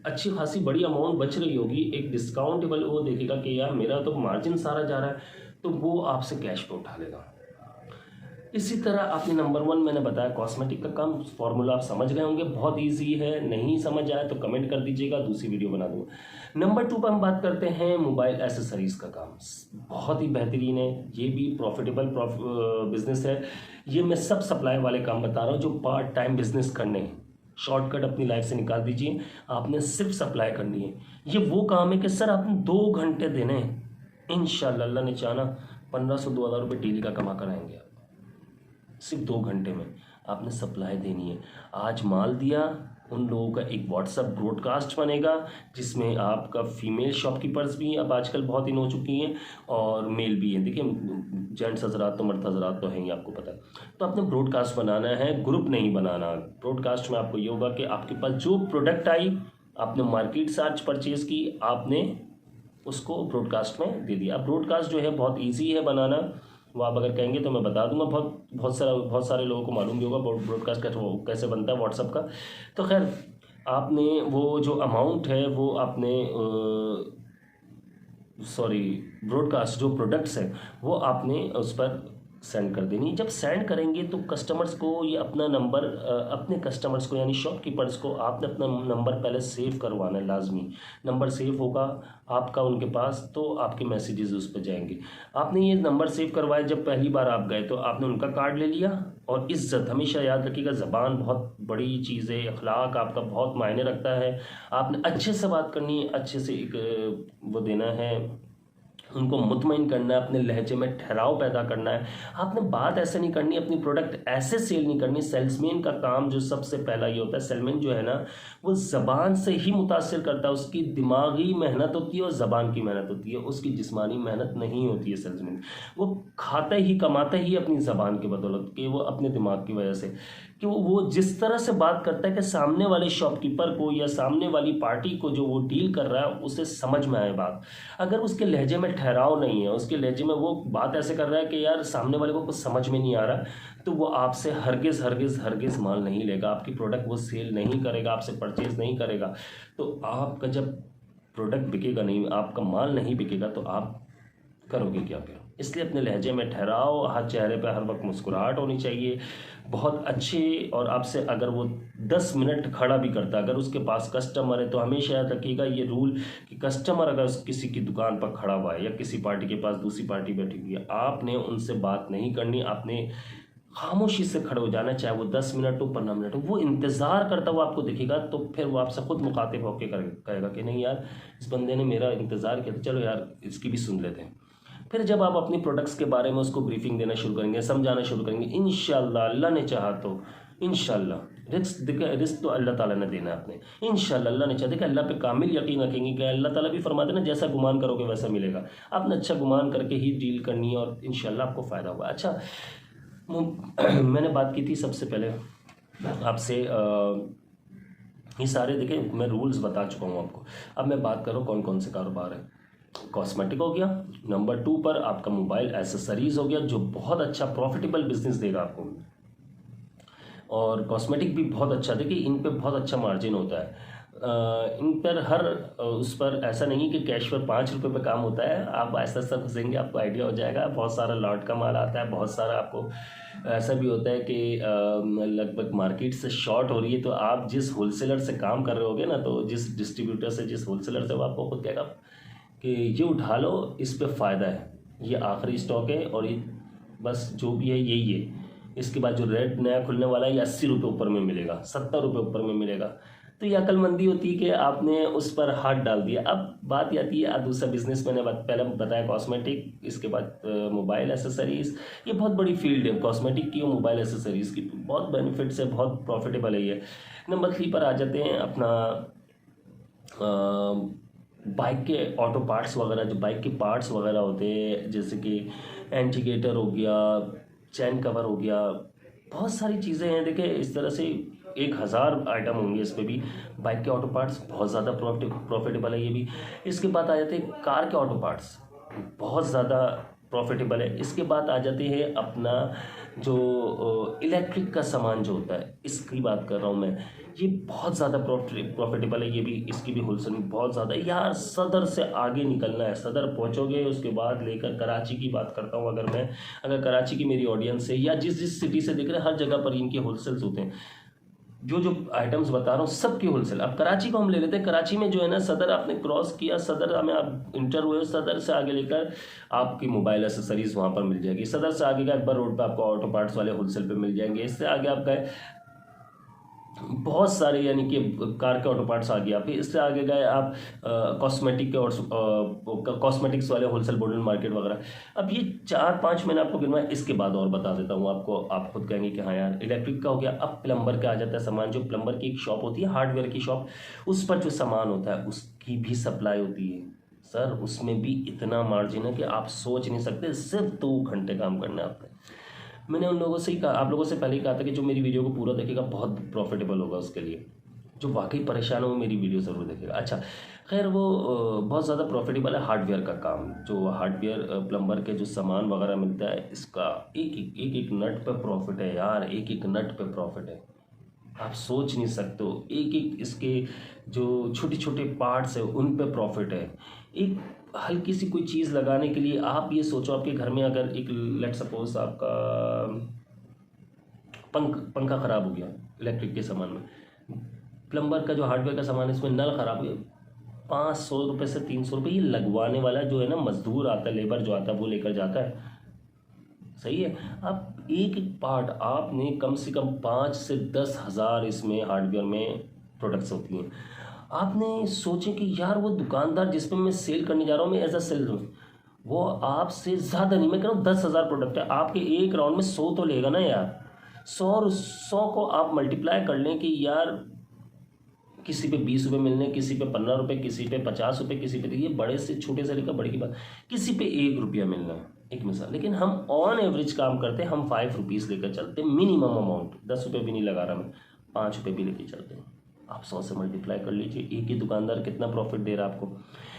अच्छी खासी बड़ी अमाउंट बच रही होगी, एक डिस्काउंटेबल, वो देखेगा कि यार मेरा तो मार्जिन सारा जा रहा है, तो वो आपसे कैश पे उठा लेगा। इसी तरह आपने नंबर 1 मैंने बताया कॉस्मेटिक का काम, फार्मूला आप समझ गए होंगे, बहुत इजी है, नहीं समझ आया तो कमेंट कर दीजिएगा, दूसरी वीडियो बना दूंगा। नंबर 2 पर हम बात करते हैं मोबाइल एसेसरीज़ का काम, बहुत ही बेहतरीन है, ये भी प्रॉफिटेबल बिजनेस है। ये मैं सब सप्लाई वाले काम बता रहा हूँ जो पार्ट टाइम बिजनेस करने हैं, शॉर्टकट अपनी लाइफ से निकाल दीजिए, आपने सिर्फ सप्लाई करनी है। ये वो काम है कि सर आपने 2 घंटे देने हैं, इंशाल्लाह अल्लाह ने चाहा 1500-2000 रुपये डेली का कमा कर आएंगे आप, सिर्फ 2 घंटे में आपने सप्लाई देनी है। आज माल दिया, उन लोगों का एक व्हाट्सएप ब्रॉडकास्ट बनेगा जिसमें आपका फीमेल शॉपकीपर्स भी अब आजकल बहुत इन हो चुकी हैं और मेल भी हैं। देखिए जेंट्स हजरात तो मर्द हजरात तो हैं ही, आपको पता है, तो आपने ब्रॉडकास्ट बनाना है, ग्रुप नहीं बनाना। ब्रॉडकास्ट में आपको ये होगा कि आपके पास जो प्रोडक्ट आई, आपने मार्केट से आज परचेज़ की, आपने उसको ब्रॉडकास्ट में दे दिया। ब्रॉडकास्ट जो है बहुत ईजी है बनाना, वो आप अगर कहेंगे तो मैं बता दूंगा, बहुत सारे लोगों को मालूम भी होगा ब्रॉडकास्ट कैसे बनता है व्हाट्सएप का। तो खैर आपने वो जो अमाउंट है वो आपने ब्रॉडकास्ट जो प्रोडक्ट्स हैं वो आपने उस पर सेंड कर देनी। जब सेंड करेंगे तो कस्टमर्स को ये अपना नंबर, अपने कस्टमर्स को यानी शॉपकीपर्स को आपने अपना नंबर पहले सेव करवाना है, लाजमी नंबर सेव होगा आपका उनके पास, तो आपके मैसेजेस उस पर जाएंगे। आपने ये नंबर सेव करवाए, जब पहली बार आप गए तो आपने उनका कार्ड ले लिया। और इज़्ज़त हमेशा याद रखिएगा, ज़बान बहुत बड़ी चीज़ है, अखलाक आपका बहुत मायने रखता है। आपने अच्छे से बात करनी है, अच्छे से एक वो देना है, उनको मुतमईन करना है, अपने लहजे में ठहराव पैदा करना है। आपने बात ऐसे नहीं करनी, अपनी प्रोडक्ट ऐसे सेल नहीं करनी। सेल्समैन का काम जो सबसे पहला ये होता है, सेलमैन जो है ना वो ज़बान से ही मुतासिर करता है, उसकी दिमागी मेहनत होती है और ज़बान की मेहनत होती है, उसकी जिस्मानी मेहनत नहीं होती है। सेल्समैन वो खाता ही कमाता ही अपनी ज़बान की बदौलत, कि वो अपने दिमाग की वजह से, कि वो जिस तरह से बात करता है कि सामने वाले शॉपकीपर को या सामने वाली पार्टी को जो वो डील कर रहा है उसे समझ में आए बात। अगर उसके लहजे में ठहराव नहीं है, उसके लहजे में वो बात ऐसे कर रहा है कि यार सामने वाले को कुछ समझ में नहीं आ रहा, तो वो आपसे हरगिज़ माल नहीं लेगा, आपकी प्रोडक्ट वो सेल नहीं करेगा, आपसे परचेज़ नहीं करेगा। तो आपका जब प्रोडक्ट बिकेगा नहीं, आपका माल नहीं बिकेगा, तो आप करोगे क्या फिर? इसलिए अपने लहजे में ठहराव, हर चेहरे पे हर वक्त मुस्कुराहट होनी चाहिए, बहुत अच्छे। और आपसे अगर वो 10 मिनट खड़ा भी करता है, अगर उसके पास कस्टमर है, तो हमेशा याद रखिएगा ये रूल कि कस्टमर अगर किसी की दुकान पर खड़ा हुआ है या किसी पार्टी के पास दूसरी पार्टी बैठी हुई है, आपने उनसे बात नहीं करनी, आपने खामोशी से खड़े हो जाना, चाहे वो 10 मिनट हो 15 मिनट हो। वो इंतज़ार करता हुआ आपको दिखेगा तो फिर वो आपसे खुद मुखातिब होकर कहेगा कि नहीं यार, इस बंदे ने मेरा इंतज़ार किया, तो चलो यार इसकी भी सुन लेते हैं। फिर जब आप अपनी प्रोडक्ट्स के बारे में उसको ब्रीफिंग देना शुरू करेंगे, समझाना शुरू करेंगे, इंशाल्लाह अल्लाह ने चाहा तो इंशाल्लाह रिस्क तो अल्लाह ताला ने देना है आपने, इंशाल्लाह अल्लाह ने चाहा। देखिए अल्लाह पे कामिल यकीन रखेंगे कि अल्लाह ताला भी फरमाते ना, जैसा गुमान करोगे वैसा मिलेगा। आपने अच्छा गुमान करके ही डील करनी है और इंशाल्लाह आपको फ़ायदा होगा। अच्छा मैंने बात की थी सबसे पहले आपसे, ये सारे देखिए मैं रूल्स बता चुका हूँ आपको। अब मैं बात करूँ कौन कौन से कारोबार है। कॉस्मेटिक हो गया, नंबर 2 पर आपका मोबाइल एसेसरीज हो गया, जो बहुत अच्छा प्रॉफिटेबल बिजनेस देगा आपको। और कॉस्मेटिक भी बहुत अच्छा, देखिए इन पे बहुत अच्छा मार्जिन होता है। इन पर हर उस पर ऐसा नहीं कि कैश पर 5 रुपये पे काम होता है। आप आहिस्ता आहिस्ता घुसेंगे, आपको आइडिया हो जाएगा। बहुत सारा लॉट का माल आता है, बहुत सारा आपको ऐसा भी होता है कि लगभग मार्केट से शॉर्ट हो रही है, तो आप जिस होलसेलर से काम कर रहे होगे ना, तो जिस डिस्ट्रीब्यूटर से, जिस होलसेलर से, वो आपको खुद कहेगा कि ये उठा लो, इस पे फ़ायदा है, ये आखिरी स्टॉक है और ये बस जो भी है यही है। इसके बाद जो रेट नया खुलने वाला है ये 80 रुपये ऊपर में मिलेगा, 70 रुपये ऊपर में मिलेगा। तो ये अक्लमंदी होती है कि आपने उस पर हाथ डाल दिया। अब बात आती है दूसरा बिजनेस, मैंने पहले बताया कॉस्मेटिक, इसके बाद मोबाइल एसेसरीज़। ये बहुत बड़ी फील्ड है कॉस्मेटिक की और मोबाइल एसेसरीज़ की, बहुत बेनिफिट्स है, बहुत प्रॉफिटेबल है ये। नंबर 3 पर आ जाते हैं अपना बाइक के ऑटो पार्ट्स वगैरह, जो बाइक के पार्ट्स वगैरह होते हैं, जैसे कि इंडिकेटर हो गया, चैन कवर हो गया, बहुत सारी चीज़ें हैं। देखिए इस तरह से 1000 आइटम होंगे इस पे भी। बाइक के ऑटो पार्ट्स बहुत ज़्यादा प्रॉफिटेबल है ये भी। इसके बाद आ जाते हैं कार के ऑटो पार्ट्स, बहुत ज़्यादा प्रॉफिटेबल है। इसके बाद आ जाते हैं अपना जो इलेक्ट्रिक का सामान जो होता है, इसकी बात कर रहा हूँ मैं, ये बहुत ज़्यादा प्रॉफिटेबल है ये भी। इसकी भी होलसेलिंग बहुत ज़्यादा है यार। सदर से आगे निकलना है, सदर पहुँचोगे उसके बाद लेकर कराची की बात करता हूँ अगर कराची की मेरी ऑडियंस है या जिस जिस सिटी से देख रहे हैं, हर जगह पर इनके होलसेल्स होते हैं। जो आइटम्स बता रहा हूँ सबकी होलसेल। अब कराची को हम ले लेते हैं। कराची में जो है ना, सदर आपने क्रॉस किया, सदर में आप इंटर हुए, सदर से आगे लेकर आपकी मोबाइल एसेसरीज वहाँ पर मिल जाएगी। सदर से आगे गए अकबर रोड पे आपको ऑटो पार्ट्स वाले होलसेल पे मिल जाएंगे। इससे आगे आप गए बहुत सारे, यानी कि कार के ऑटो पार्ट्स आ गया। फिर इससे आगे गए आप कॉस्मेटिक के और कॉस्मेटिक्स वाले होलसेल बोर्डन मार्केट वगैरह। अब ये 4-5 मैंने आपको गिनवाया, इसके बाद और बता देता हूँ आपको। आप खुद कहेंगे कि हाँ यार इलेक्ट्रिक का हो गया। अब प्लम्बर का आ जाता है सामान। जो प्लम्बर की एक शॉप होती है, हार्डवेयर की शॉप, उस पर जो सामान होता है उसकी भी सप्लाई होती है सर। उसमें भी इतना मार्जिन है कि आप सोच नहीं सकते। सिर्फ 2 घंटे काम करना है आपने। मैंने उन लोगों से ही कहा, आप लोगों से पहले ही कहा था कि जो मेरी वीडियो को पूरा देखेगा बहुत प्रॉफिटेबल होगा उसके लिए। जो वाकई परेशान हो वो मेरी वीडियो ज़रूर देखेगा। अच्छा खैर, वो बहुत ज़्यादा प्रॉफिटेबल है हार्डवेयर का काम। जो हार्डवेयर प्लम्बर के जो सामान वगैरह मिलता है, इसका एक नट पे प्रॉफिट है यार, एक नट पे प्रॉफिट है। आप सोच नहीं सकते हो। एक इसके जो छोटे छोटे पार्ट्स है उन पे प्रॉफिट है। एक हल्की सी कोई चीज़ लगाने के लिए आप ये सोचो, आपके घर में अगर एक लेट सपोज आपका पंखा ख़राब हो गया इलेक्ट्रिक के सामान में, प्लम्बर का जो हार्डवेयर का सामान है इसमें नल ख़राब हो गया, 500 रुपये से 300 रुपये ये लगवाने वाला जो है ना मजदूर आता है, लेबर जो आता है वो लेकर जाता है। सही है। अब एक पार्ट आपने कम से कम 5 से 10 हज़ार इसमें हार्डवेयर में प्रोडक्ट्स होती हैं। आपने सोचे कि यार वो दुकानदार जिस पे मैं सेल करने जा रहा हूँ, मैं एज अ सेल, वो आपसे ज़्यादा नहीं, मैं कह रहा हूँ 10,000 प्रोडक्ट है, आपके एक राउंड में 100 तो लेगा ना यार। 100 को आप मल्टीप्लाई कर लें कि यार किसी पे 20 रुपये मिलने, किसी पे 15 रुपये, किसी पे 50 रुपये, किसी पे, ये बड़े से छोटे से लेकर बड़े की बात, किसी पे 1 रुपया मिलना, एक मिसाल। लेकिन हम ऑन एवरेज काम करते हैं, हम 5 रुपीज़ लेकर चलते हैं मिनिमम अमाउंट। 10 रुपये भी नहीं लगा रहा मैं, 5 रुपये भी लेके चलते हैं। आप 100 से मल्टीप्लाई कर लीजिए, एक ही दुकानदार कितना प्रॉफिट दे रहा है आपको।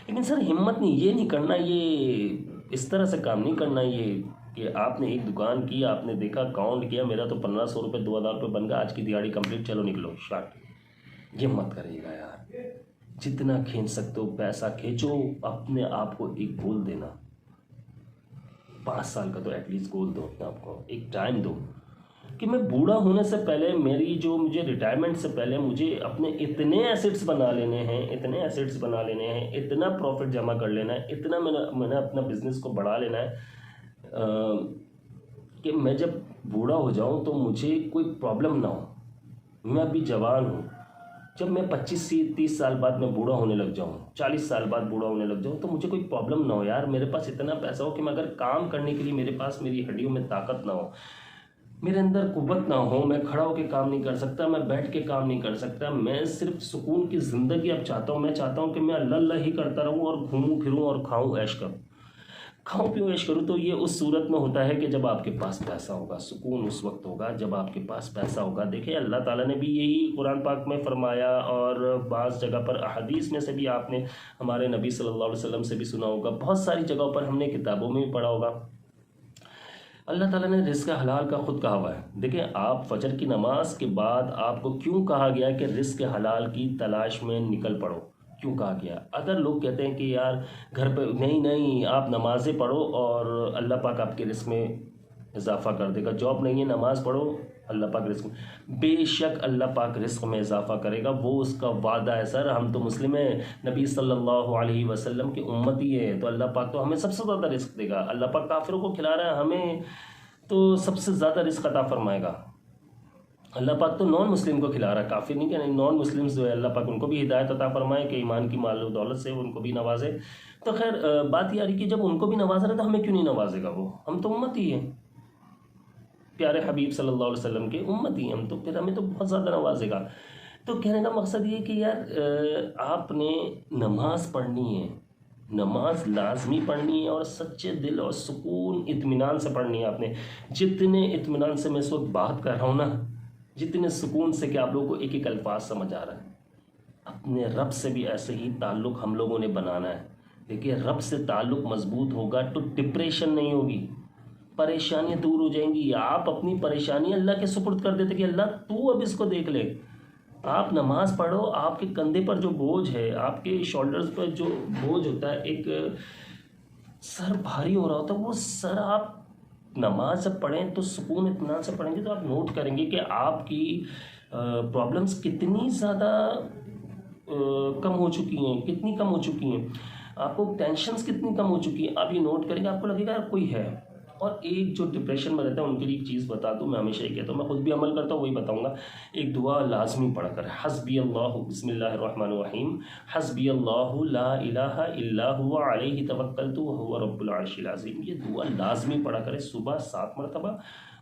लेकिन सर हिम्मत नहीं, ये नहीं करना, ये इस तरह से काम नहीं करना। ये कि आपने एक दुकान की, आपने देखा, काउंट किया, मेरा तो 1500 रुपये 2000 रुपये बन गया, आज की दिहाड़ी कंप्लीट, चलो निकलो स्टार्ट। ये मत करिएगा यार। जितना खींच सकते हो पैसा खींचो। अपने आप को एक गोल देना, 5 साल का तो एटलीस्ट गोल दो अपने आपको, एक टाइम दो कि मैं बूढ़ा होने से पहले, मेरी जो मुझे रिटायरमेंट से पहले मुझे अपने इतने एसेट्स बना लेने हैं, इतने एसेट्स बना लेने हैं, इतना प्रॉफिट जमा कर लेना है, इतना मैंने अपना बिजनेस को बढ़ा लेना है कि मैं जब बूढ़ा हो जाऊं तो मुझे कोई प्रॉब्लम ना हो। मैं अभी जवान हूँ, जब मैं 25-30 साल बाद मैं बूढ़ा होने लग जाऊँ, 40 साल बाद बूढ़ा होने लग जाऊँ, तो मुझे कोई प्रॉब्लम ना हो यार। मेरे पास इतना पैसा हो कि मैं अगर काम करने के लिए मेरे पास मेरी हड्डियों में ताकत ना हो, मेरे अंदर कुव्वत ना हो, मैं खड़ा होकर काम नहीं कर सकता, मैं बैठ के काम नहीं कर सकता, मैं सिर्फ सुकून की ज़िंदगी अब चाहता हूँ। मैं चाहता हूँ कि मैं अल्लाह अल्लाह ही करता रहूँ और घूमूँ फिरूँ और खाऊँ ऐश करूँ, खाऊं पीऊँ ऐश करूँ। तो ये उस सूरत में होता है कि जब आपके पास पैसा होगा। सुकून उस वक्त होगा जब आपके पास पैसा होगा। देखिए अल्लाह ताला ने भी यही कुरान पाक में फरमाया, और बाज़ जगह पर अहदीस में से भी आपने हमारे नबी सल्लल्लाहु अलैहि वसल्लम से भी सुना होगा, बहुत सारी जगहों पर हमने किताबों में भी पढ़ा होगा। अल्लाह ताला ने रिज़्क़ हलाल का ख़ुद कहा हुआ है। देखिए आप फजर की नमाज के बाद आपको क्यों कहा गया कि रिज़्क़ हलाल की तलाश में निकल पड़ो, क्यों कहा गया? अगर लोग कहते हैं कि यार घर पे नहीं, आप नमाज़ें पढ़ो और अल्लाह पाक आपके रिज़्क़ में इजाफ़ा कर देगा। जॉब नहीं है, नमाज़ पढ़ो, अल्लाह पाक रिस्क में, बेशक अल्लाह पाक रिस्क में इजाफ़ा करेगा, वो उसका वादा है। सर हम तो मुस्लिम हैं, नबी सल्लल्लाहु अलैहि वसल्लम की उम्मती है, तो अल्लाह पाक तो हमें सबसे ज़्यादा रिस्क देगा। अल्लाह पाक काफिरों को खिला रहा है, हमें तो सबसे ज़्यादा रिस्क अता फरमाएगा। अल्लाह पाक तो नॉन मुस्लिम को खिला रहा है, काफिर नहीं, क्या नॉन मुस्लिम्स जो है अल्लाह पाक उनको भी हिदायत अता फरमाए कि ईमान की माल दौलत से उनको भी नवाजे। तो खैर बात ये आ रही कि जब उनको भी नवाज रहा है तो हमें क्यों नहीं नवाजेगा वो, हम तो उम्मत ही हैं, प्यारे हबीब सल्लल्लाहु अलैहि वसल्लम के उम्मत ही हम, तो फिर हमें तो बहुत ज़्यादा नवाजेगा। तो कहने का मकसद ये कि यार आपने नमाज पढ़नी है, नमाज लाजमी पढ़नी है, और सच्चे दिल और सुकून इत्मीनान से पढ़नी है आपने। जितने इत्मीनान से मैं इस वक्त बात कर रहा हूँ ना, जितने सुकून से कि आप लोगों को एक एक अल्फाज समझ आ रहा है, अपने रब से भी ऐसे ही ताल्लुक़ हम लोगों ने बनाना है। देखिए रब से ताल्लुक़ मजबूत होगा तो डिप्रेशन नहीं होगी, परेशानियाँ दूर हो जाएंगी। आप अपनी परेशानी अल्लाह के सुपुर्द कर देते कि अल्लाह तू अब इसको देख ले। आप नमाज पढ़ो, आपके कंधे पर जो बोझ है, आपके शोल्डर्स पर जो बोझ होता है, एक सर भारी हो रहा होता है, वो सर आप नमाज जब पढ़ें तो सुकून इत्मीनान से पढ़ेंगे तो आप नोट करेंगे कि आपकी प्रॉब्लम्स कितनी ज़्यादा कम हो चुकी हैं, कितनी कम हो चुकी हैं, आपको टेंशन्स कितनी कम हो चुकी हैं। आप ये नोट करेंगे, आपको लगेगा यार कोई है। और एक जो डिप्रेशन में रहता है उनके लिए एक चीज़ बता दूँ, मैं हमेशा ही कहता हूँ, मैं खुद भी अमल करता हूँ, वही बताऊँगा। एक दुआ लाजमी पढ़कर, हस्बी अल्लाह बिस्मिल्लाहिर्रहमानिर्रहीम, हस्बी अल्लाहु ला इलाहा इल्ला हुवा अलैहि तवक्कलतु व हुवा रब्बुल अर्शिल अज़ीम। ये दुआ लाजमी पढ़ा करें, सुबह 7 मरतबा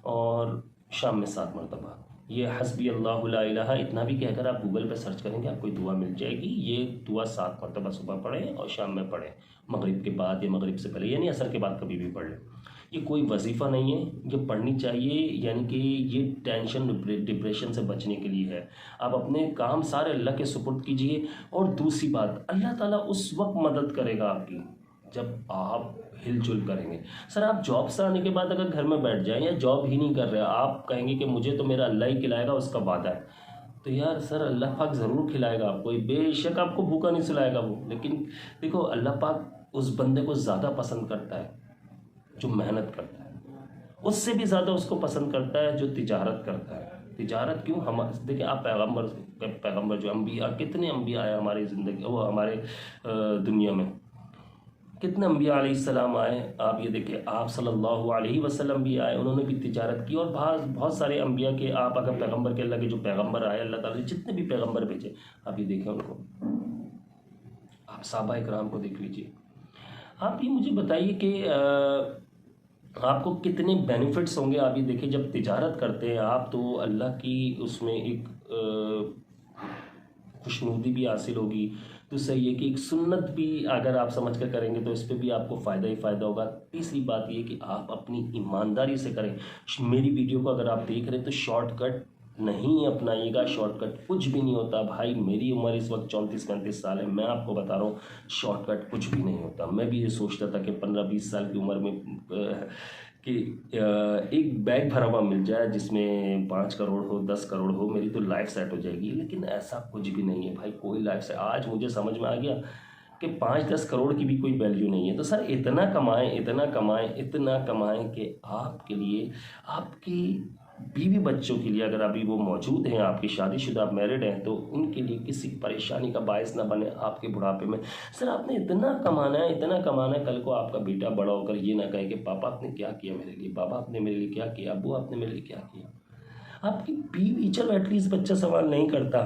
और शाम में 7 मरतबा। ये हस्बी अल्लाहु ला इलाहा इतना भी कहकर आप गूगल पे सर्च करेंगे, आपको दुआ मिल जाएगी। ये दुआ 7 मरतबा सुबह पढ़ें और शाम में पढ़ें, मगरिब के बाद या मगरिब से पहले, यानी असर के बाद कभी भी पढ़ लें। ये कोई वजीफ़ा नहीं है, ये पढ़नी चाहिए, यानी कि ये टेंशन डिप्रेशन से बचने के लिए है। आप अपने काम सारे अल्लाह के सुपुर्द कीजिए। और दूसरी बात, अल्लाह ताला उस वक्त मदद करेगा आपकी जब आप हिलजुल करेंगे। सर आप जॉब से आने के बाद अगर घर में बैठ जाएं या जॉब ही नहीं कर रहे, आप कहेंगे कि मुझे तो मेरा अल्लाह ही खिलाएगा, उसका वादा है, तो यार सर अल्लाह पाक ज़रूर खिलाएगा आपको, बेशक आपको भूखा नहीं सुलाएगा वो। लेकिन देखो अल्लाह पाक उस बंदे को ज़्यादा पसंद करता है जो मेहनत करता है, उससे भी ज़्यादा उसको पसंद करता है जो तिजारत करता है। तिजारत क्यों, हम देखिए आप पैगंबर जो अम्बिया, कितने अम्बिया आए हमारी ज़िंदगी, वो हमारे दुनिया में कितने अम्बिया अलैहिस्सलाम आए। आप ये देखिए आप सल्लल्लाहु अलैहि वसल्लम भी आए, उन्होंने भी तिजारत की। और बहुत सारे अम्बिया के, आप अगर पैगंबर के, अल्लाह के जो पैगंबर आए, अल्लाह ताला ने जितने भी पैगंबर भेजे, आप ये देखें उनको, आप सहाबा इकराम को देख लीजिए। आप ये मुझे बताइए कि आपको कितने बेनिफिट्स होंगे। आप ये देखिए जब तिजारत करते हैं आप, तो अल्लाह की उसमें एक खुशनुदी भी हासिल होगी। दूसरा ये कि एक सुन्नत भी अगर आप समझ कर करेंगे तो इस पर भी आपको फ़ायदा ही फ़ायदा होगा। तीसरी बात ये कि आप अपनी ईमानदारी से करें। मेरी वीडियो को अगर आप देख रहे हैं तो शॉर्टकट नहीं अपनाइएगा, शॉर्टकट कुछ भी नहीं होता भाई। मेरी उम्र इस वक्त 34-35 साल है, मैं आपको बता रहा हूँ शॉर्टकट कुछ भी नहीं होता। मैं भी ये सोचता था कि 15-20 साल की उम्र में कि एक बैग भरा हुआ मिल जाए जिसमें 5 करोड़ हो, 10 करोड़ हो, मेरी तो लाइफ सेट हो जाएगी। लेकिन ऐसा कुछ भी नहीं है भाई, कोई लाइफ से। आज मुझे समझ में आ गया कि 5-10 करोड़ की भी कोई वैल्यू नहीं है। तो सर इतना कमाएं, इतना कमाएं, इतना कमाएं कि आपके लिए, आपकी बीवी बच्चों के लिए, अगर अभी वो मौजूद हैं, आपकी शादीशुदा, आप मैरिड हैं, तो उनके लिए किसी परेशानी का बायस ना बने आपके बुढ़ापे में। सर आपने इतना कमाना है, इतना कमाना है, कल को आपका बेटा बड़ा होकर ये ना कहे कि पापा आपने क्या किया मेरे लिए, पापा आपने मेरे लिए क्या किया, अब्बू आपने मेरे लिए क्या किया। आपकी बीवी, चलो एटलीस्ट बच्चा सवाल नहीं करता,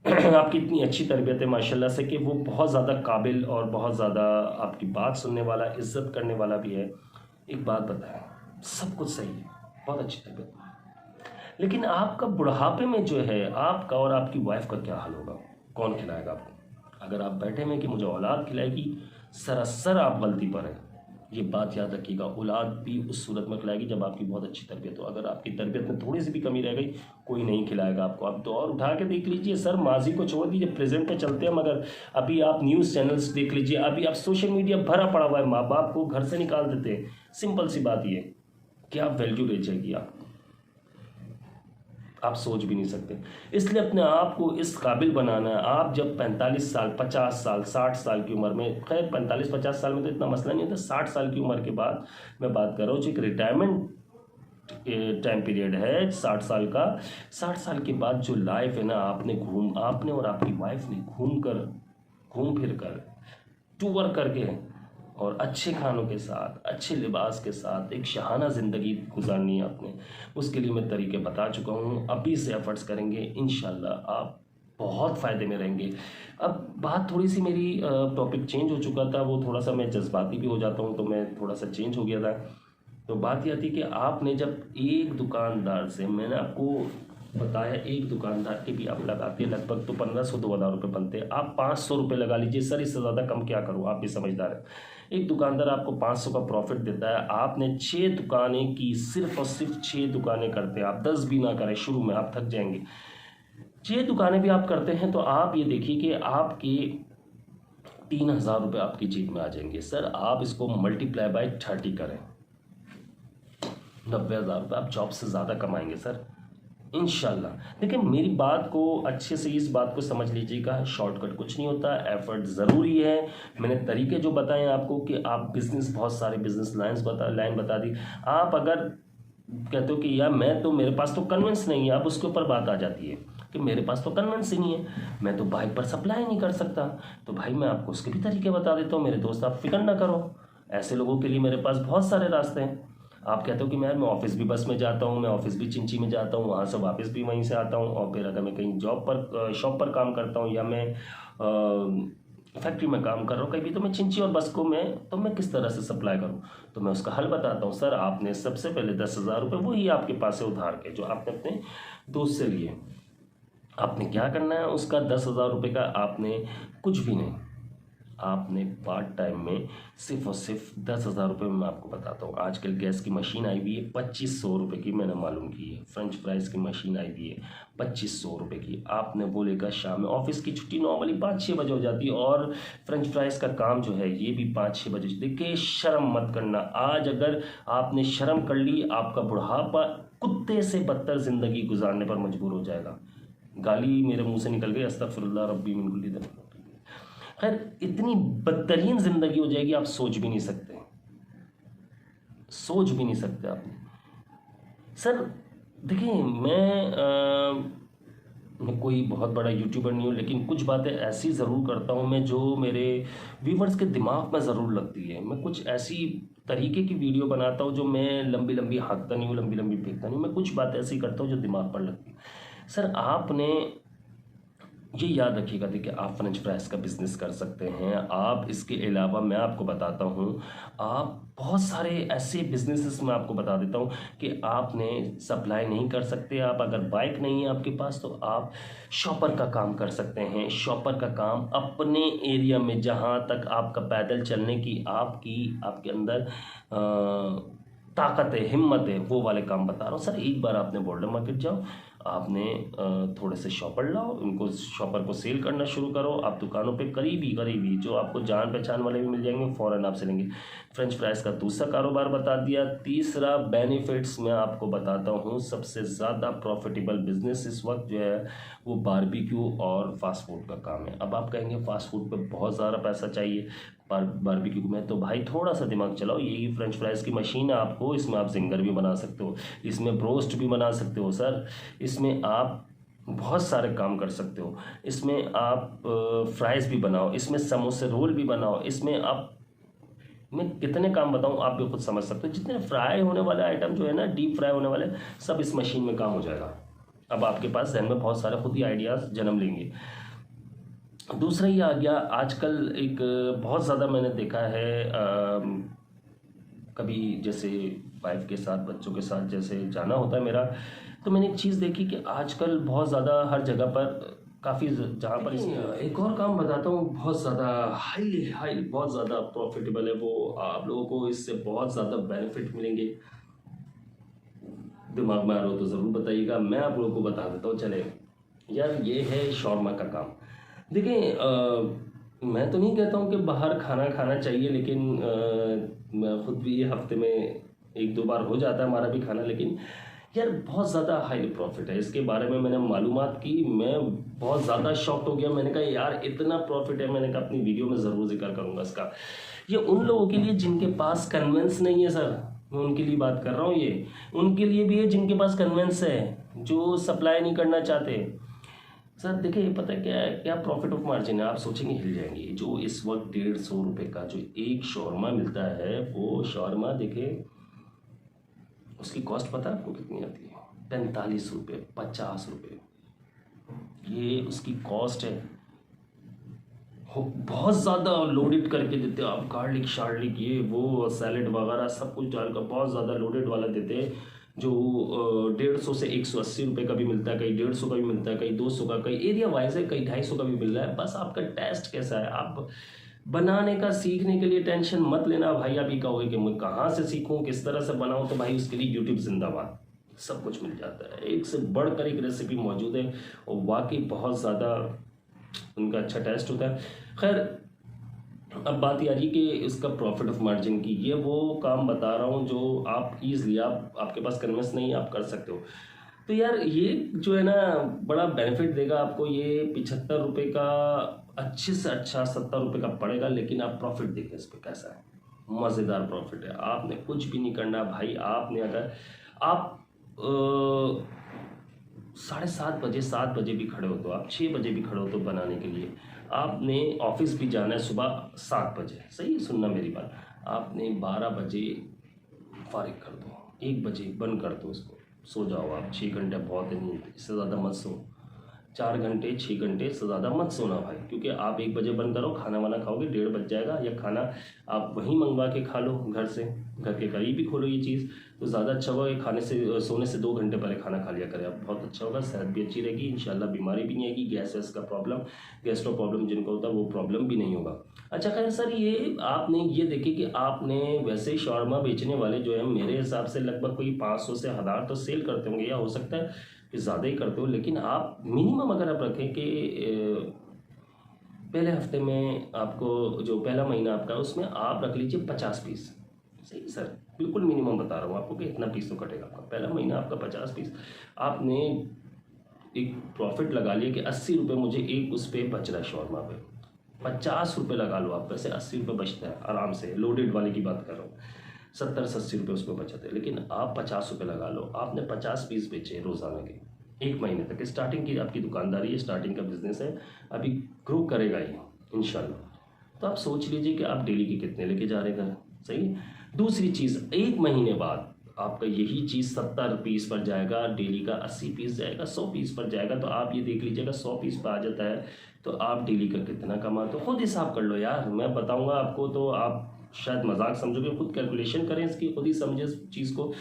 आपकी इतनी अच्छी तरबियत है माशाल्लाह से कि वो बहुत ज़्यादा काबिल और बहुत ज़्यादा आपकी बात सुनने वाला, इज़्ज़त करने वाला भी है। एक बात बताएं, सब कुछ सही है, बहुत अच्छी तरबियत है, लेकिन आपका बुढ़ापे में जो है आपका और आपकी वाइफ का क्या हाल होगा, कौन खिलाएगा आपको। अगर आप बैठे में कि मुझे औलाद खिलाएगी, सरासर आप गलती पर हैं। ये बात याद रखिएगा, औलाद भी उस सूरत में खिलाएगी जब आपकी बहुत अच्छी तरबियत हो। अगर आपकी तरबियत में थोड़ी सी भी कमी रह गई, कोई नहीं खिलाएगा आपको। आप तो और उठा के देख लीजिए सर, माजी को छोड़ दीजिए, प्रेजेंट पे चलते हैं। मगर अभी आप न्यूज़ चैनल्स देख लीजिए, अभी आप सोशल मीडिया भरा पड़ा हुआ है, माँ बाप को घर से निकाल देते हैं। सिंपल सी बात ये, क्या वैल्यू रह जाएगी आप सोच भी नहीं सकते। इसलिए अपने आप को इस काबिल बनाना है। आप जब 45 साल, 50 साल, 60 साल की उम्र में, खैर 45-50 साल में तो इतना मसला नहीं होता, 60 साल की उम्र के बाद मैं बात कर रहा हूँ, जो एक रिटायरमेंट टाइम पीरियड है 60 साल का। 60 साल के बाद जो लाइफ है ना, आपने और आपकी वाइफ ने घूम फिर कर, टूर करके और अच्छे खानों के साथ, अच्छे लिबास के साथ एक शाहाना ज़िंदगी गुजारनी है आपने। उसके लिए मैं तरीके बता चुका हूँ। अभी से एफर्ट्स करेंगे, इंशाल्लाह आप बहुत फ़ायदे में रहेंगे। अब बात थोड़ी सी मेरी, टॉपिक चेंज हो चुका था, वो थोड़ा सा मैं जज्बाती भी हो जाता हूँ, तो मैं थोड़ा सा चेंज हो गया था। तो बात यह थी कि आपने जब एक दुकानदार से, मैंने आपको बताया, एक दुकानदार के भी आप लगाते हैं लगभग तो 1500-2000 रुपये बनते हैं। आप 500 रुपये लगा लीजिए सर, इससे ज़्यादा कम क्या करूँ, आप भी समझदार हैं। एक दुकानदार आपको 500 का प्रॉफिट देता है, आपने 6 दुकानें की, सिर्फ और सिर्फ 6 दुकानें करते हैं आप, 10 भी ना करें शुरू में, आप थक जाएंगे। 6 दुकानें भी आप करते हैं तो आप ये देखिए कि आपके 3000 रुपये आपकी जेब में आ जाएंगे। सर आप इसको मल्टीप्लाई बाय 30 करें, 90,000 रुपये आप जॉब से ज़्यादा कमाएंगे सर, इंशाल्लाह। देखिए मेरी बात को अच्छे से, इस बात को समझ लीजिएगा, शॉर्टकट कुछ नहीं होता, एफर्ट ज़रूरी है। मैंने तरीके जो बताए आपको कि आप बिज़नेस, बहुत सारे बिज़नेस लाइन बता दी। आप अगर कहते हो कि यार मेरे पास तो कन्वेंस नहीं है, अब उसके ऊपर बात आ जाती है कि मेरे पास तो कन्वेंस ही नहीं है, मैं तो बाइक पर सप्लाई नहीं कर सकता। तो भाई मैं आपको उसके भी तरीके बता देता हूँ मेरे दोस्त, आप फिक्र ना करो। ऐसे लोगों के लिए मेरे पास बहुत सारे रास्ते हैं। आप कहते हो कि मैं ऑफिस भी बस में जाता हूँ, मैं ऑफिस भी चिंची में जाता हूँ, वहाँ से वापस भी वहीं से आता हूँ, और फिर अगर मैं कहीं शॉप पर काम करता हूँ, या मैं फैक्ट्री में काम कर रहा हूँ कहीं भी, तो मैं चिंची और बस को मैं किस तरह से सप्लाई करूँ, तो मैं उसका हल बताता हूँ। सर आपने सबसे पहले 10,000 रुपये वही आपके पास से उधार के, जो आपने अपने दोस्त से लिए, आपने क्या करना है, उसका 10,000 रुपये का आपने कुछ भी नहीं, आपने पार्ट टाइम में सिर्फ और सिर्फ 10,000 रुपये में, मैं आपको बताता हूँ, आजकल गैस की मशीन आई हुई है 2500 रुपये की, मैंने मालूम की है। फ्रेंच फ्राइज़ की मशीन आई हुई है 2500 रुपये की। आपने बोलेगा शाम में, ऑफिस की छुट्टी नॉर्मली 5-6 बजे हो जाती है, और फ्रेंच फ्राइज़ का काम जो है ये भी 5-6 बजे। देखिए शर्म मत करना, आज अगर आपने शर्म कर ली, आपका बुढ़ापा कुत्ते से बदतर ज़िंदगी गुजारने पर मजबूर हो जाएगा। गाली मेरे मुंह से निकल गई, अस्तगफिरुल्लाह रब्बी मिन कुल्ली ज़ंब। खैर इतनी बदतरीन ज़िंदगी हो जाएगी, आप सोच भी नहीं सकते, सोच भी नहीं सकते आपने। सर देखिए मैं कोई बहुत बड़ा यूट्यूबर नहीं हूँ, लेकिन कुछ बातें ऐसी ज़रूर करता हूँ मैं, जो मेरे व्यूवर्स के दिमाग में ज़रूर लगती है। मैं कुछ ऐसी तरीके की वीडियो बनाता हूँ जो मैं लंबी लंबी हाँकता नहीं हूँ, लंबी लंबी फेंकता नहीं हूँ, मैं कुछ बातें ऐसी करता हूँ जो दिमाग पर लगती है। सर आपने ये याद रखिएगा, देखिए आप फ्रेंच फ्राइज़ का बिज़नेस कर सकते हैं। आप इसके अलावा मैं आपको बताता हूँ, आप बहुत सारे ऐसे बिजनेसेस में आपको बता देता हूँ कि आपने सप्लाई नहीं कर सकते। आप अगर बाइक नहीं है आपके पास, तो आप शॉपर का काम कर सकते हैं। शॉपर का काम अपने एरिया में, जहाँ तक आपका पैदल चलने की आपके अंदर ताकत है, हिम्मत है, वो वाले काम बता रहा हूँ। सर एक बार आपने बॉर्डर मार्केट जाओ, आपने थोड़े से शॉपर लाओ, उनको शॉपर को सेल करना शुरू करो। आप दुकानों पे करीबी जो आपको जान पहचान वाले भी मिल जाएंगे, फ़ौरन आपसे लेंगे। फ्रेंच फ्राइज़ का दूसरा कारोबार बता दिया। तीसरा बेनिफिट्स मैं आपको बताता हूँ, सबसे ज़्यादा प्रॉफिटेबल बिजनेस इस वक्त जो है वो बारबेक्यू और फास्ट फूड का काम है। अब आप कहेंगे फास्ट फूड पे बहुत ज़्यादा पैसा चाहिए, बारबेक्यू में तो भाई थोड़ा सा दिमाग चलाओ। यही फ्रेंच फ्राइज़ की मशीन है आपको, इसमें आप जिंगर भी बना सकते हो, इसमें ब्रोस्ट भी बना सकते हो सर, इसमें आप बहुत सारे काम कर सकते हो। इसमें आप फ्राइज़ भी बनाओ, इसमें समोसे रोल भी बनाओ, इसमें आप, मैं कितने काम बताऊं, आप भी खुद समझ सकते हो। जितने फ्राई होने वाले आइटम जो है ना, डीप फ्राई होने वाले, सब इस मशीन में काम हो जाएगा। अब आपके पास जहन में बहुत सारे खुद ही आइडियाज़ जन्म लेंगे। दूसरा ये आ गया, आजकल एक बहुत ज़्यादा मैंने देखा है, कभी जैसे वाइफ के साथ, बच्चों के साथ जैसे जाना होता है मेरा, तो मैंने एक चीज़ देखी कि आजकल बहुत ज़्यादा हर जगह पर काफ़ी, जहाँ पर एक और काम बताता हूँ, बहुत ज़्यादा हाई बहुत ज़्यादा प्रॉफिटेबल है वो, आप लोगों को इससे बहुत ज़्यादा बेनिफिट मिलेंगे। दिमाग में आ रहा हो तो ज़रूर बताइएगा, मैं आप लोगों को बता देता हूँ। चले यार, ये है शॉर्मा का काम। देखिए मैं तो नहीं कहता हूँ कि बाहर खाना खाना चाहिए, लेकिन मैं खुद भी हफ्ते में 1-2 बार हो जाता है हमारा भी खाना, लेकिन यार बहुत ज़्यादा हाई प्रॉफिट है, इसके बारे में मैंने मालूमात की, मैं बहुत ज़्यादा शॉक्ड हो गया। मैंने कहा यार इतना प्रॉफिट है, मैंने कहा अपनी वीडियो में ज़रूर जिक्र करूँगा इसका। ये उन लोगों के लिए जिनके पास कन्वेंस नहीं है सर, मैं उनके लिए बात कर रहा हूँ। ये उनके लिए भी है जिनके पास कन्वेंस है, जो सप्लाई नहीं करना चाहते। सर देखिए पता है क्या है, क्या प्रॉफिट ऑफ मार्जिन है, आप सोचेंगे हिल जाएंगे। जो इस वक्त 150 रुपये का जो एक शॉर्मा मिलता है, वो शॉर्मा देखिए उसकी कॉस्ट पता है आपको कितनी आती है? 45 रुपये, 50 रुपये, ये उसकी कॉस्ट है। बहुत ज़्यादा लोडेड करके देते हैं आप, गार्लिक शार्लिक ये वो सैलेड वगैरह सब कुछ डालकर बहुत ज़्यादा लोडेड वाला देते हैं, जो 150 से 180 रुपये का भी मिलता है, कहीं 150 का भी मिलता है, कहीं 200 का, कहीं एरिया वाइज है, कहीं 250 का भी मिल रहा है। बस आपका टेस्ट कैसा है, आप बनाने का सीखने के लिए टेंशन मत लेना भाई। आप ये कहोगे कि मैं कहाँ से सीखूं, किस तरह से बनाऊं, तो भाई उसके लिए यूट्यूब जिंदाबाद, सब कुछ मिल जाता है। एक से बढ़कर एक रेसिपी मौजूद है और वाकई बहुत ज़्यादा उनका अच्छा टेस्ट होता है। खैर अब बात ये आ रही कि इसका प्रॉफिट ऑफ मार्जिन की, ये वो काम बता रहा हूँ जो आप ईज़िली, आपके पास कन्वेंस नहीं है, आप कर सकते हो। तो यार ये जो है ना बड़ा बेनिफिट देगा आपको। ये 75 रुपये का अच्छे से अच्छा 70 रुपये का पड़ेगा, लेकिन आप प्रॉफिट देखिए इस पर कैसा है, मज़ेदार प्रॉफिट है। आपने कुछ भी नहीं करना भाई। आपने अगर आप 7:30 बजे 7 बजे भी खड़े हो, तो आप 6 बजे भी खड़े हो तो बनाने के लिए, आपने ऑफिस भी जाना है सुबह 7 बजे, सही सुनना मेरी बात, आपने 12 बजे फारिग कर दो, 1 बजे बंद कर दो इसको, सो जाओ आप। 6 घंटे बहुत है, नींद इससे ज़्यादा मत सो। 4 घंटे 6 घंटे से ज़्यादा मत सोना भाई, क्योंकि आप 1 बजे बंद करो, खाना वाना खाओगे 1:30 बज जाएगा, या खाना आप वहीं मंगवा के खा लो घर से, घर के करीब ही खोलो ये चीज़, तो ज़्यादा अच्छा होगा कि खाने से सोने से 2 घंटे पहले खाना खा लिया करें आप, बहुत अच्छा होगा, सेहत भी अच्छी रहेगी, इंशाल्लाह बीमारी भी नहीं आएगी, गैस वैस का प्रॉब्लम, गैस्ट्रो प्रॉब्लम जिनको होता है वो प्रॉब्लम भी नहीं होगा। अच्छा खैर सर, ये आपने ये देखिए कि आपने वैसे शॉर्मा बेचने वाले जो है मेरे हिसाब से लगभग कोई 500 से 1000 तो सेल करते होंगे, या हो सकता है कि ज़्यादा ही करते हो, लेकिन आप मिनिमम अगर आप रखें कि पहले हफ्ते में आपको जो पहला महीना आपका उसमें आप रख लीजिए 50 पीस, सही सर, बिल्कुल मिनिमम बता रहा हूँ आपको कि इतना पीस तो कटेगा आपका, पहला महीना आपका 50 पीस। आपने एक प्रॉफिट लगा लिया कि 80 रुपये मुझे एक उस पर बच रहा है शॉर्मा पे, 50 रुपये लगा लो आप, वैसे 80 रुपये बचता है आराम से, लोडेड वाले की बात कर रहा हूँ, 70 से 80 रुपये उसमें बचते हैं, लेकिन आप 50 रुपये लगा लो, आपने 50 पीस बेचे रोज़ाना के 1 महीने तक। स्टार्टिंग की आपकी दुकानदारी है, स्टार्टिंग का बिजनेस है, अभी ग्रो करेगा ही इंशाल्लाह। तो आप सोच लीजिए कि आप डेली के कितने लेके जा रहे हैं घर, सही। दूसरी चीज़, 1 महीने बाद आपका यही चीज़ 70 पीस पर जाएगा, डेली का 80 पीस जाएगा, 100 पीस पर जाएगा, तो आप ये देख लीजिएगा 100 पीस पर आ जाता है तो आप डेली का कितना कमाते हो, खुद हिसाब कर लो यार, मैं बताऊंगा आपको तो आप शायद मजाक समझोगे, खुद कैलकुलेशन करें इसकी, खुद ही समझे इस चीज़ को।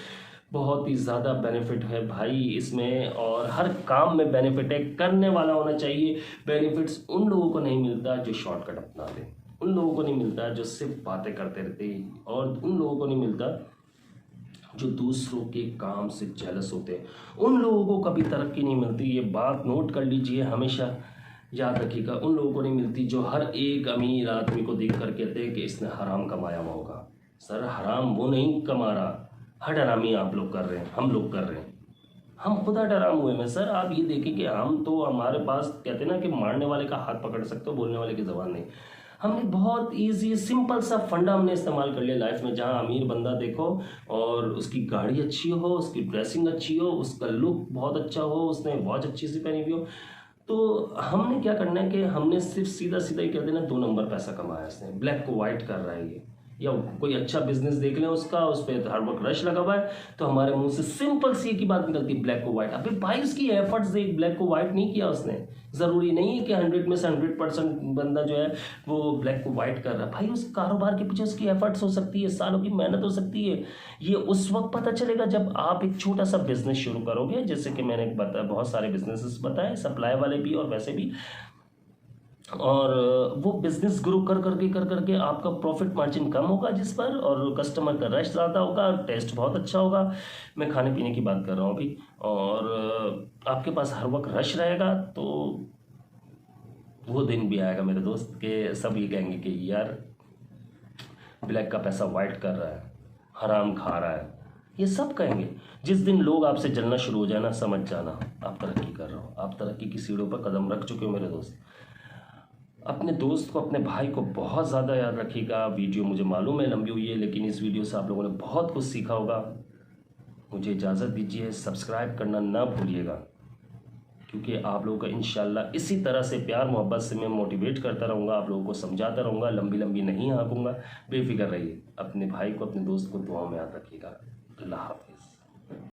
बहुत ही ज़्यादा बेनिफिट है भाई इसमें, और हर काम में बेनिफिट है, करने वाला होना चाहिए। बेनिफिट्स उन लोगों को नहीं मिलता जो शॉर्टकट अपना लें, उन लोगों को नहीं मिलता जो सिर्फ बातें करते रहते, और उन लोगों को नहीं मिलता जो दूसरों के काम से जेलस होते हैं, उन लोगों को कभी तरक्की नहीं मिलती। ये बात नोट कर लीजिए, हमेशा याद रखिएगा। उन लोगों को नहीं मिलती जो हर एक अमीर आदमी को देख कर कहते हैं कि इसने हराम कमाया हुआ होगा। सर हराम वो नहीं कमा रहा, हरामी आप लोग कर रहे हैं, हम लोग कर रहे हैं, हम खुदा डराम हुए में। सर आप ये देखिए कि हम तो, हमारे पास कहते हैं ना कि मारने वाले का हाथ पकड़ सकते हो, बोलने वाले की ज़बान नहीं। हमने बहुत इजी सिंपल सा फंडा हमने इस्तेमाल कर लिया लाइफ में, जहाँ अमीर बंदा देखो और उसकी गाड़ी अच्छी हो, उसकी ड्रेसिंग अच्छी हो, उसका लुक बहुत अच्छा हो, उसने वॉच अच्छी सी पहनी हुई हो, तो हमने क्या करना है कि हमने सिर्फ सीधा सीधा ही कह देना 2 नंबर पैसा कमाया इसने, ब्लैक को वाइट कर रहा है ये, या कोई अच्छा बिजनेस देख लें उसका, उस पर हर वक्त रश लगा हुआ है, तो हमारे मुंह से सिंपल सी की बात निकलती है, ब्लैक को व्हाइट। अबे भाई उसकी एफर्ट्स देख, ब्लैक को व्हाइट नहीं किया उसने। ज़रूरी नहीं है कि 100 में से 100% बंदा जो है वो ब्लैक को व्हाइट कर रहा है। भाई उस कारोबार के पीछे उसकी एफर्ट्स हो सकती है, सालों की मेहनत हो सकती है। ये उस वक्त पता चलेगा जब आप एक छोटा सा बिजनेस शुरू करोगे, जैसे कि मैंने बताया बहुत सारे बिजनेसेस बताए, सप्लाई वाले भी और वैसे भी, और वो बिजनेस ग्रो कर करके आपका प्रॉफिट मार्जिन कम होगा जिस पर, और कस्टमर का रश ज़्यादा होगा, टेस्ट बहुत अच्छा होगा। मैं खाने पीने की बात कर रहा हूँ अभी, और आपके पास हर वक्त रश रहेगा, तो वो दिन भी आएगा मेरे दोस्त के सब ये कहेंगे कि यार ब्लैक का पैसा वाइट कर रहा है, हराम खा रहा है, ये सब कहेंगे। जिस दिन लोग आपसे जलना शुरू हो जाए ना, समझ जाना आप तरक्की कर रहे हो, आप तरक्की की सीढ़ियों पर कदम रख चुके हो मेरे दोस्त। अपने दोस्त को, अपने भाई को बहुत ज़्यादा याद रखिएगा। वीडियो मुझे मालूम है लंबी हुई है, लेकिन इस वीडियो से आप लोगों ने बहुत कुछ सीखा होगा। मुझे इजाज़त दीजिए, सब्सक्राइब करना ना भूलिएगा, क्योंकि आप लोगों का इंशाल्लाह इसी तरह से प्यार मोहब्बत से मैं मोटिवेट करता रहूँगा, आप लोगों को समझाता रहूँगा, लंबी लंबी नहीं हाँकूँगा। बेफिक्र रहिए, अपने भाई को, अपने दोस्त को दुआ में याद रखिएगा। अल्लाह हाफ़िज़।